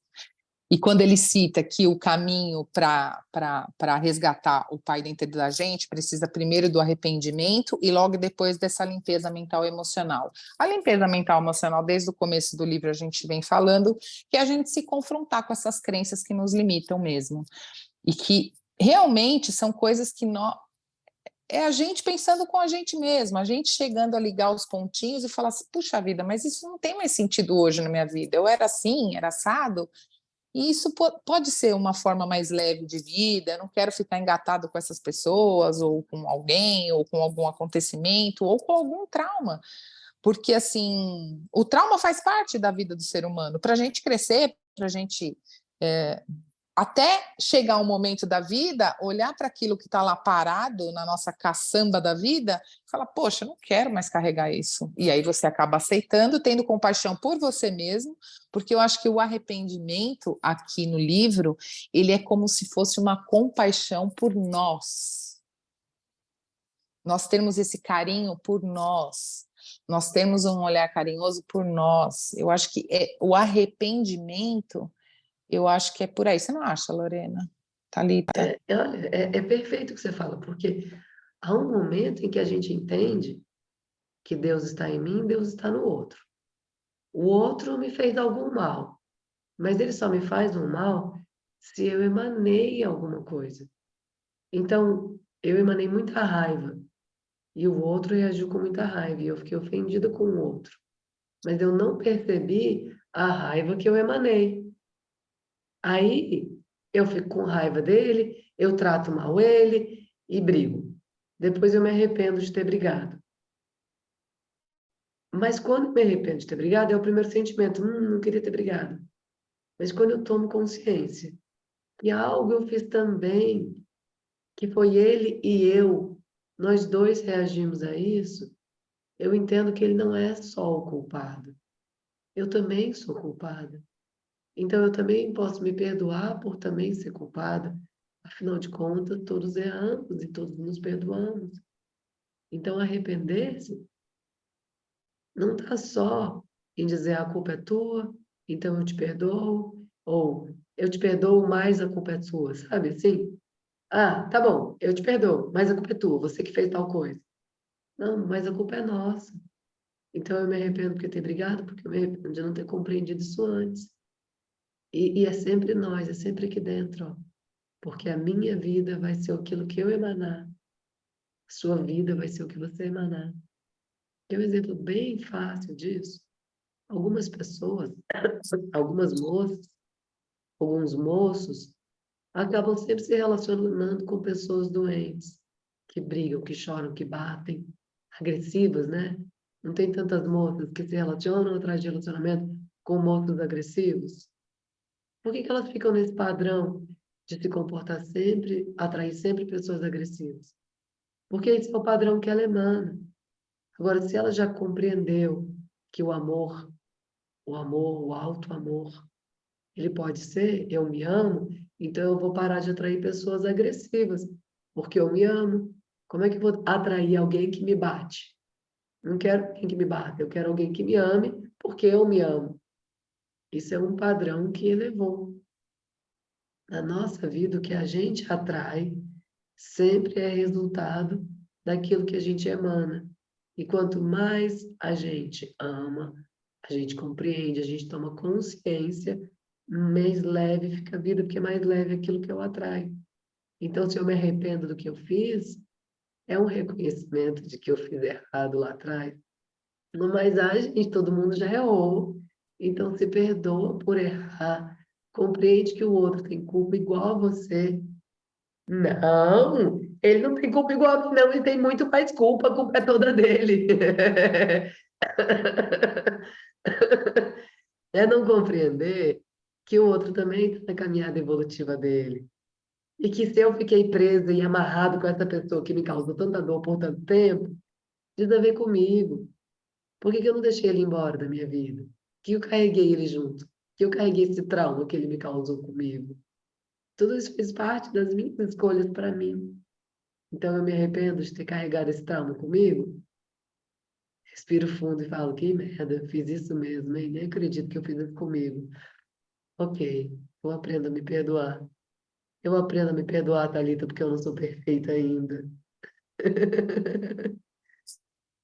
E quando ele cita que o caminho para resgatar o pai dentro da gente precisa primeiro do arrependimento e logo depois dessa limpeza mental e emocional. A limpeza mental e emocional, desde o começo do livro, a gente vem falando que a gente se confrontar com essas crenças que nos limitam mesmo. E que realmente são coisas que é a gente pensando com a gente mesmo, a gente chegando a ligar os pontinhos e falar assim, puxa vida, mas isso não tem mais sentido hoje na minha vida. Eu era assim, era assado, E isso pode ser uma forma mais leve de vida, eu não quero ficar engatado com essas pessoas, ou com alguém, ou com algum acontecimento, ou com algum trauma. Porque, assim, o trauma faz parte da vida do ser humano. Para a gente crescer, para a gente até chegar um momento da vida, olhar para aquilo que está lá parado na nossa caçamba da vida, e falar, poxa, eu não quero mais carregar isso. E aí você acaba aceitando, tendo compaixão por você mesmo, porque eu acho que o arrependimento aqui no livro, ele é como se fosse uma compaixão por nós. Nós temos esse carinho por nós temos um olhar carinhoso por nós. Eu acho que o arrependimento, eu acho que é por aí. Você não acha, Lorena? Thalita? É perfeito o que você fala, porque há um momento em que a gente entende que Deus está em mim, Deus está no outro. O outro me fez algum mal, mas ele só me faz um mal se eu emanei alguma coisa. Então, eu emanei muita raiva e o outro reagiu com muita raiva e eu fiquei ofendida com o outro. Mas eu não percebi a raiva que eu emanei. Aí eu fico com raiva dele, eu trato mal ele e brigo. Depois eu me arrependo de ter brigado. Mas quando eu me arrependo de ter brigado, é o primeiro sentimento, não queria ter brigado. Mas quando eu tomo consciência que algo eu fiz também, que foi ele e eu, nós dois reagimos a isso, eu entendo que ele não é só o culpado. Eu também sou culpada. Então eu também posso me perdoar por também ser culpada. Afinal de contas, todos erramos e todos nos perdoamos. Então arrepender-se não está só em dizer a culpa é tua, então eu te perdoo, ou eu te perdoo, mas a culpa é sua, sabe assim? Ah, tá bom, eu te perdoo, mas a culpa é tua, você que fez tal coisa. Não, mas a culpa é nossa. Então eu me arrependo porque ter brigado, porque eu me arrependo de não ter compreendido isso antes. E é sempre nós, é sempre aqui dentro, ó. Porque a minha vida vai ser aquilo que eu emanar, a sua vida vai ser o que você emanar. Tem um exemplo bem fácil disso. Algumas pessoas, algumas moças, alguns moços, acabam sempre se relacionando com pessoas doentes, que brigam, que choram, que batem, agressivas, né? Não tem tantas moças que se relacionam atrás de relacionamento com moços agressivos. Por que elas ficam nesse padrão de se comportar sempre, atrair sempre pessoas agressivas? Porque esse é o padrão que ela emana. Agora, se ela já compreendeu que o alto amor, ele pode ser, eu me amo, então eu vou parar de atrair pessoas agressivas, porque eu me amo. Como é que eu vou atrair alguém que me bate? Não quero alguém que me bata, eu quero alguém que me ame, porque eu me amo. Isso é um padrão que elevou. Na nossa vida, o que a gente atrai sempre é resultado daquilo que a gente emana. E quanto mais a gente ama, a gente compreende, a gente toma consciência, mais leve fica a vida, porque é mais leve aquilo que eu atraio. Então, se eu me arrependo do que eu fiz, é um reconhecimento de que eu fiz errado lá atrás. Mas a gente, todo mundo já errou, então se perdoa por errar, compreende que o outro tem culpa igual a você. Não, ele não tem culpa igual a mim, não, ele tem muito mais culpa, a culpa é toda dele. É não compreender que o outro também está na caminhada evolutiva dele. E que se eu fiquei presa e amarrado com essa pessoa que me causou tanta dor por tanto tempo, diz a ver comigo. Por que que eu não deixei ele embora da minha vida? Que eu carreguei ele junto? Que eu carreguei esse trauma que ele me causou comigo? Tudo isso fez parte das minhas escolhas para mim. Então eu me arrependo de ter carregado esse trauma comigo. Respiro fundo e falo, que merda, eu fiz isso mesmo, hein? Nem acredito que eu fiz isso comigo. Ok, eu aprendo a me perdoar. Eu aprendo a me perdoar, Thalita, porque eu não sou perfeita ainda.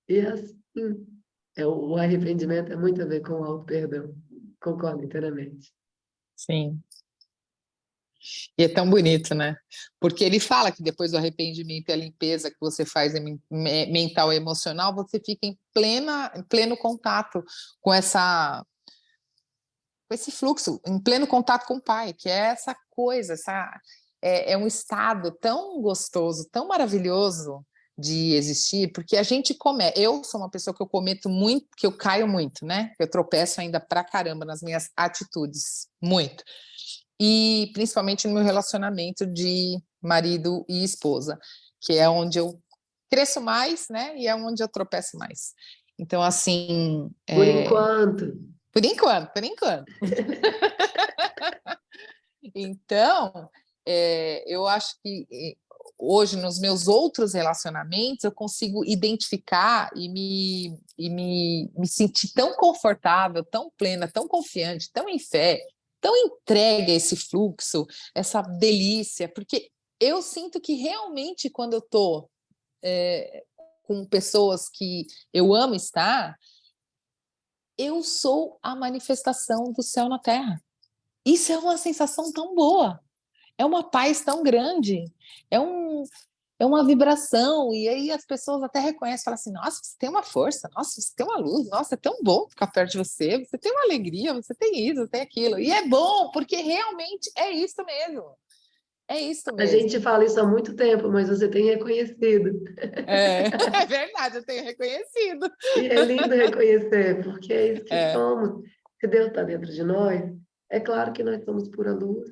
E é assim, o arrependimento é muito a ver com o auto-perdão. Concordo inteiramente. Sim. E é tão bonito, né? Porque ele fala que depois do arrependimento e a limpeza que você faz mental e emocional, você fica em pleno contato com com esse fluxo, em pleno contato com o pai, que é essa coisa, é um estado tão gostoso, tão maravilhoso de existir, porque a gente eu sou uma pessoa que eu cometo muito, que eu caio muito, né? Eu tropeço ainda pra caramba nas minhas atitudes, muito. E principalmente no meu relacionamento de marido e esposa, que é onde eu cresço mais, né? E é onde eu tropeço mais. Então, assim... Por enquanto. Por enquanto, por enquanto. Então, eu acho que hoje, nos meus outros relacionamentos, eu consigo identificar e me sentir tão confortável, tão plena, tão confiante, tão em fé, tão entregue a esse fluxo, essa delícia, porque eu sinto que realmente, quando eu estou com pessoas que eu amo estar, eu sou a manifestação do céu na terra. Isso é uma sensação tão boa, é uma paz tão grande, é, um, é uma vibração, e aí as pessoas até reconhecem, falam assim, nossa, você tem uma força, nossa, você tem uma luz, nossa, é tão bom ficar perto de você, você tem uma alegria, você tem isso, você tem aquilo, e é bom, porque realmente é isso mesmo, é isso A mesmo. gente fala isso há muito tempo, mas você tem reconhecido. É verdade, eu tenho reconhecido. E é lindo reconhecer, porque é isso que É, somos. Se Deus está dentro de nós, é claro que nós somos pura luz.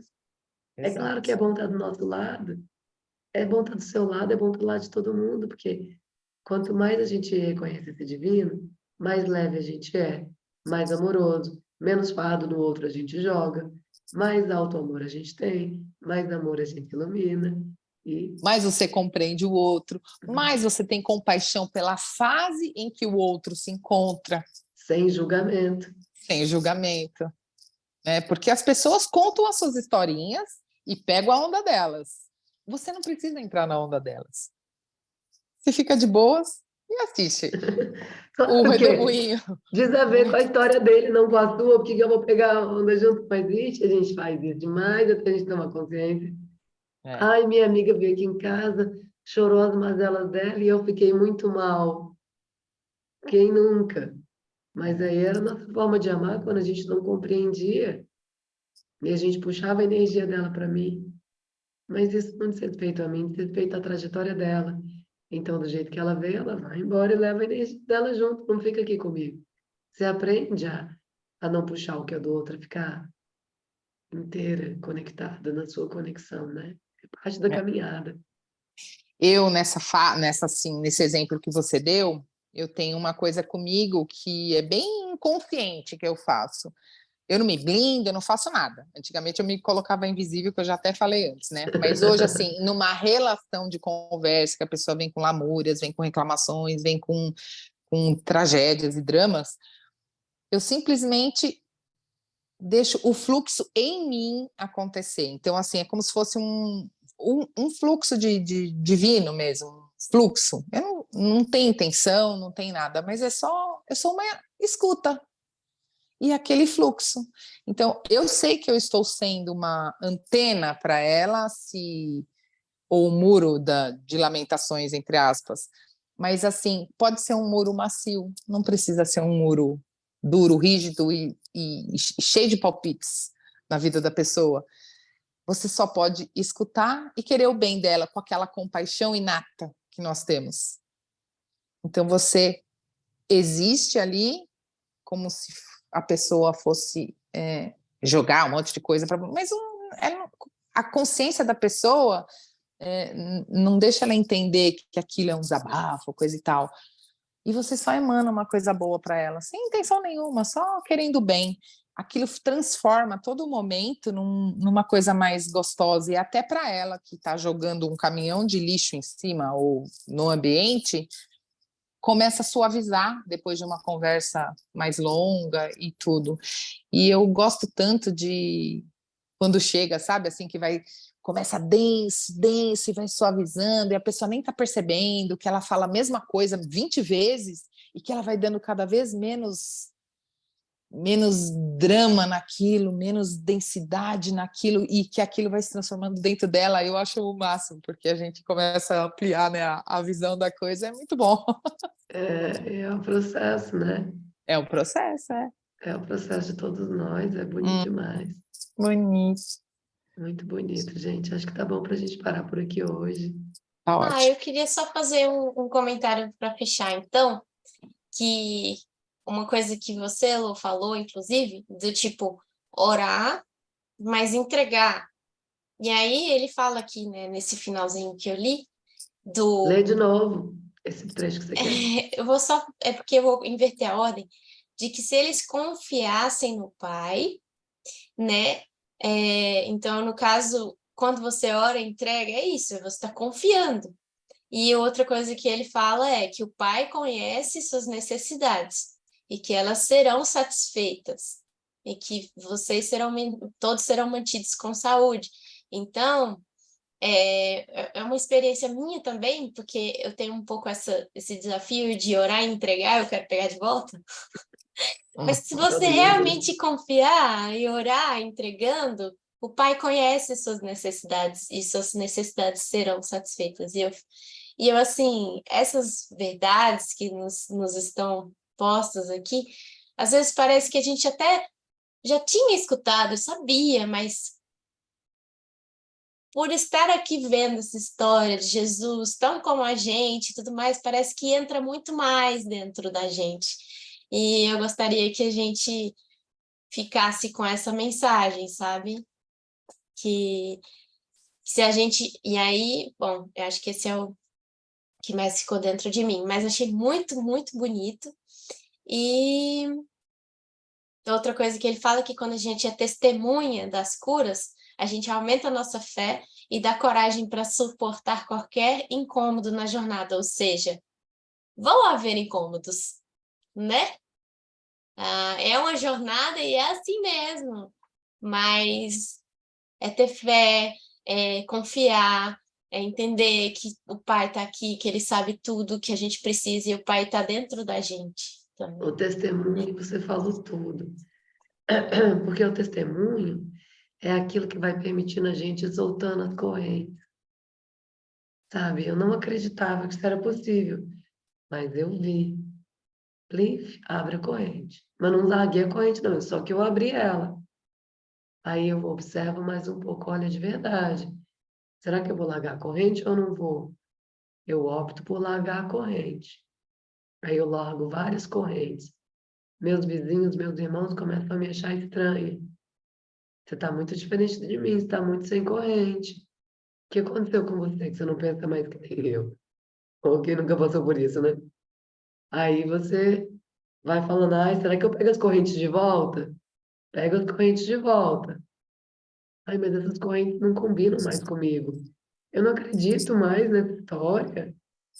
É claro que é exato. bom estar do nosso lado. É bom estar do seu lado, é bom estar do lado de todo mundo, porque quanto mais a gente reconhece esse divino, mais leve a gente é, mais amoroso, menos fardo no outro a gente joga, mais alto amor a gente tem, mais amor a gente ilumina. E Mais você compreende o outro, mais você tem compaixão pela fase em que o outro se encontra, sem julgamento. sem julgamento, né? Porque as pessoas contam as suas historinhas e pegam a onda delas. Você não precisa entrar na onda delas. Você fica de boas e assiste o Claro que redemoinho. diz a ver com a história dele, não com a sua, porque eu vou pegar a onda junto, mas ixi, a gente faz isso demais, até a gente tomar consciência. É, Ai, minha amiga veio aqui em casa, chorou as mazelas dela e eu fiquei muito mal. Quem nunca? Mas é. aí era a nossa forma de amar quando a gente não compreendia e a gente puxava a energia dela para mim. Mas isso não diz respeito a mim, diz respeito à trajetória dela. Então, do jeito que ela veio, ela vai embora e leva a energia dela junto, não fica aqui comigo. Você aprende a não puxar o que é do outro, a ficar inteira, conectada na sua conexão, né? É parte da É. caminhada. Eu, assim, nesse exemplo que você deu, eu tenho uma coisa comigo que é bem inconsciente que eu faço. Eu não me blindo, eu não faço nada. Antigamente eu me colocava invisível, que eu já até falei antes, né? Mas hoje, assim, numa relação de conversa, que a pessoa vem com lamúrias, vem com reclamações, vem com tragédias e dramas, eu simplesmente deixo o fluxo em mim acontecer. Então, assim, é como se fosse um fluxo de divino mesmo, um fluxo. Eu não tenho intenção, não tem nada, mas eu sou uma escuta. E aquele fluxo. Então, eu sei que eu estou sendo uma antena para ela, ou um muro de lamentações, entre aspas, mas assim, pode ser um muro macio, não precisa ser um muro duro, rígido e cheio de palpites na vida da pessoa. Você só pode escutar e querer o bem dela com aquela compaixão inata que nós temos. Então, você existe ali como se a pessoa fosse jogar um monte de coisa para, mas a consciência da pessoa não deixa ela entender que aquilo é um desabafo, coisa e tal. E você só emana uma coisa boa para ela, sem intenção nenhuma, só querendo bem. Aquilo transforma todo momento numa coisa mais gostosa, e até para ela que está jogando um caminhão de lixo em cima ou no ambiente, começa a suavizar depois de uma conversa mais longa e tudo. E eu gosto tanto de quando chega, sabe, assim, que começa denso, denso, e vai suavizando, e a pessoa nem está percebendo que ela fala a mesma coisa 20 vezes e que ela vai dando cada vez menos drama naquilo, menos densidade naquilo, e que aquilo vai se transformando dentro dela. Eu acho o máximo, porque a gente começa a ampliar, né, a visão da coisa, é muito bom. É o processo, né? É um processo, é. É o processo de todos nós, é bonito demais. Bonito. Muito bonito, gente. Acho que tá bom pra gente parar por aqui hoje. Tá ótimo. Eu queria só fazer um comentário para fechar, então, que uma coisa que você, Lu, falou, inclusive, do tipo, orar, mas entregar. E aí ele fala aqui, né, nesse finalzinho que eu li, Lê do... de novo esse trecho que você quer. Eu vou só... É porque eu vou inverter a ordem, de que se eles confiassem no Pai, né? Então, no caso, quando você ora e entrega, é isso, você está confiando. E outra coisa que ele fala é que o Pai conhece suas necessidades e que elas serão satisfeitas e que todos serão mantidos com saúde. Então, é uma experiência minha também, porque eu tenho um pouco esse desafio de orar e entregar, eu quero pegar de volta. Mas se você Todo mundo. realmente confiar e orar entregando, o Pai conhece suas necessidades e suas necessidades serão satisfeitas. E eu assim, essas verdades que nos estão postas aqui, às vezes parece que a gente até já tinha escutado, sabia, mas por estar aqui vendo essa história de Jesus, tão como a gente e tudo mais, parece que entra muito mais dentro da gente. E eu gostaria que a gente ficasse com essa mensagem, sabe? Que se a gente... E aí, bom, eu acho que esse é o que mais ficou dentro de mim, mas achei muito, muito bonito. E outra coisa que ele fala é que quando a gente é testemunha das curas, a gente aumenta a nossa fé e dá coragem para suportar qualquer incômodo na jornada, ou seja, vão haver incômodos, né? É uma jornada e é assim mesmo, mas é ter fé, é confiar, é entender que o Pai está aqui, que Ele sabe tudo que a gente precisa e o Pai está dentro da gente também. O testemunho, você falou tudo. Porque o testemunho é aquilo que vai permitindo a gente ir soltando as correntes. Sabe? Eu não acreditava que isso era possível, mas eu vi. Plif, abre a corrente. Mas não larguei a corrente, não, só que eu abri ela. Aí eu observo mais um pouco, olha, de verdade. Será que eu vou largar a corrente ou não vou? Eu opto por largar a corrente. Aí eu largo várias correntes. Meus vizinhos, meus irmãos começam a me achar estranha. Você está muito diferente de mim, você está muito sem corrente. O que aconteceu com você que você não pensa mais que nem eu? Ou quem nunca passou por isso, né? Aí você vai falando, ai, será que eu pego as correntes de volta? Pego as correntes de volta. Ai, mas essas correntes não combinam mais comigo. Eu não acredito mais nessa história.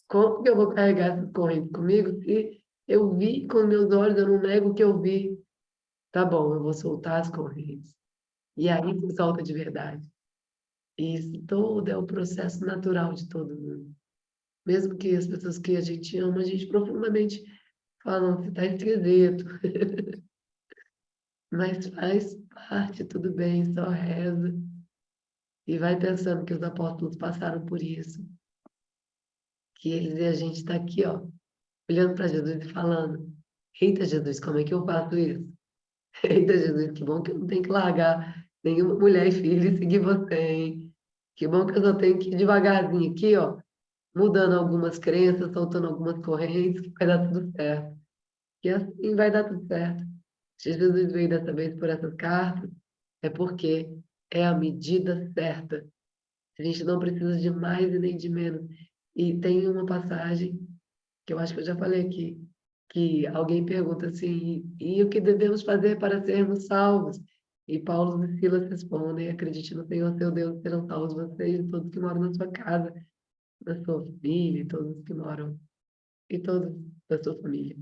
Como que eu vou carregar essas correntes comigo se eu vi com meus olhos, eu não nego o que eu vi? Tá bom, eu vou soltar as correntes. E aí se solta de verdade. Isso todo é o processo natural de todo mundo. Mesmo que as pessoas que a gente ama, a gente profundamente falam, você está esquisito. Mas faz parte, tudo bem, só reza. E vai pensando que os apóstolos passaram por isso. Que eles e a gente está aqui, ó, olhando para Jesus e falando, eita Jesus, como é que eu faço isso? Eita Jesus, que bom que eu não tenho que largar nenhuma mulher e filho e seguir você, hein? Que bom que eu só tenho que ir devagarzinho aqui, ó, mudando algumas crenças, soltando algumas correntes, que vai dar tudo certo. E assim vai dar tudo certo. Se Jesus veio dessa vez por essas cartas, é porque é a medida certa. A gente não precisa de mais e nem de menos. E tem uma passagem que eu acho que eu já falei aqui, que alguém pergunta assim, e o que devemos fazer para sermos salvos? E Paulo e Silas respondem, acredite no Senhor seu Deus, serão salvos vocês e todos que moram na sua casa, na sua família, e todos que moram, e todos da sua família.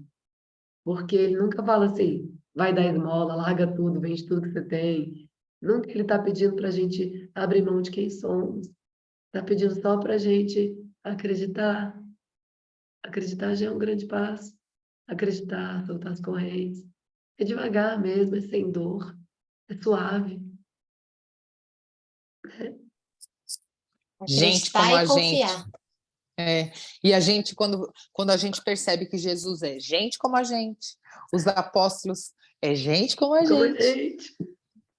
Porque ele nunca fala assim, vai dar esmola, larga tudo, vende tudo que você tem. Nunca ele está pedindo para a gente abrir mão de quem somos. Está pedindo só para a gente acreditar. Acreditar já é um grande passo. Acreditar, soltar as correntes. É devagar mesmo, é sem dor, é suave. Gente Acreditar como e a gente, confiar. E a gente, quando a gente percebe que Jesus é gente como a gente, os apóstolos é gente como a Como a gente, gente.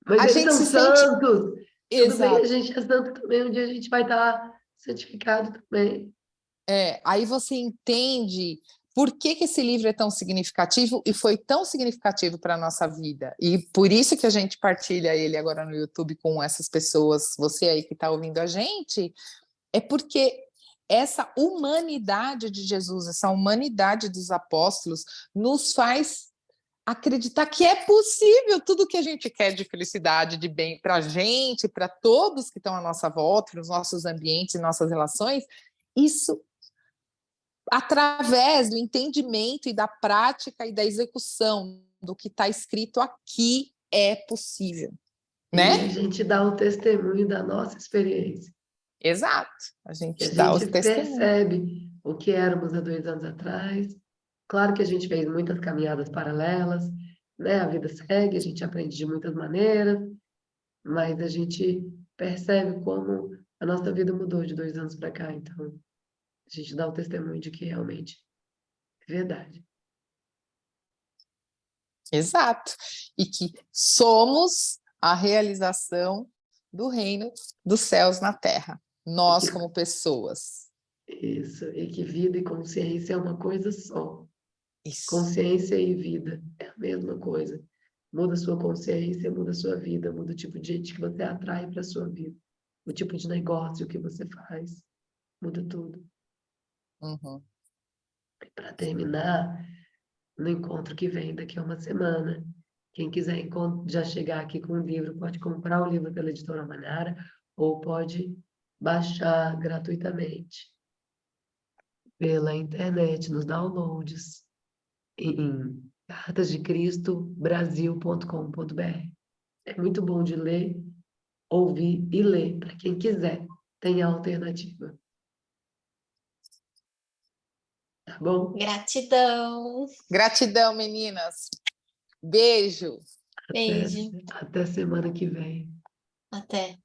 Mas a eles gente são se sente santos. Tudo bem, a exato. gente é santo também. Um dia a gente vai estar santificado também. Aí você entende por que que esse livro é tão significativo e foi tão significativo para a nossa vida. E por isso que a gente partilha ele agora no YouTube com essas pessoas, você aí que está ouvindo a gente, é porque essa humanidade de Jesus, essa humanidade dos apóstolos, nos faz acreditar que é possível tudo que a gente quer de felicidade, de bem para a gente, para todos que estão à nossa volta, nos nossos ambientes e nossas relações, isso através do entendimento e da prática e da execução do que está escrito aqui é possível, E a né? gente dá o testemunho da nossa experiência. Exato, a E a gente dá gente os testemunhos. percebe o que éramos há 2 anos atrás. Claro que a gente fez muitas caminhadas paralelas, né? A vida segue, a gente aprende de muitas maneiras, mas a gente percebe como a nossa vida mudou de 2 anos para cá. Então, a gente dá o testemunho de que realmente é verdade. Exato. E que somos a realização do reino dos céus na terra. E Nós, que, como pessoas. isso, e que vida e consciência é uma coisa só. Isso. Consciência e vida é a mesma coisa. Muda a sua consciência, muda a sua vida, muda o tipo de gente que você atrai para a sua vida, o tipo de negócio que você faz, muda tudo. Uhum. Para terminar, no encontro que vem daqui a uma semana, quem quiser já chegar aqui com o livro, pode comprar o livro pela editora Manara ou pode baixar gratuitamente pela internet, nos downloads, em cartasdecristobrasil.com.br. É muito bom de ler, ouvir e ler, para quem quiser, tem a alternativa. Tá bom? Gratidão. Gratidão, meninas. Beijo. Beijo. Até semana que vem. Até.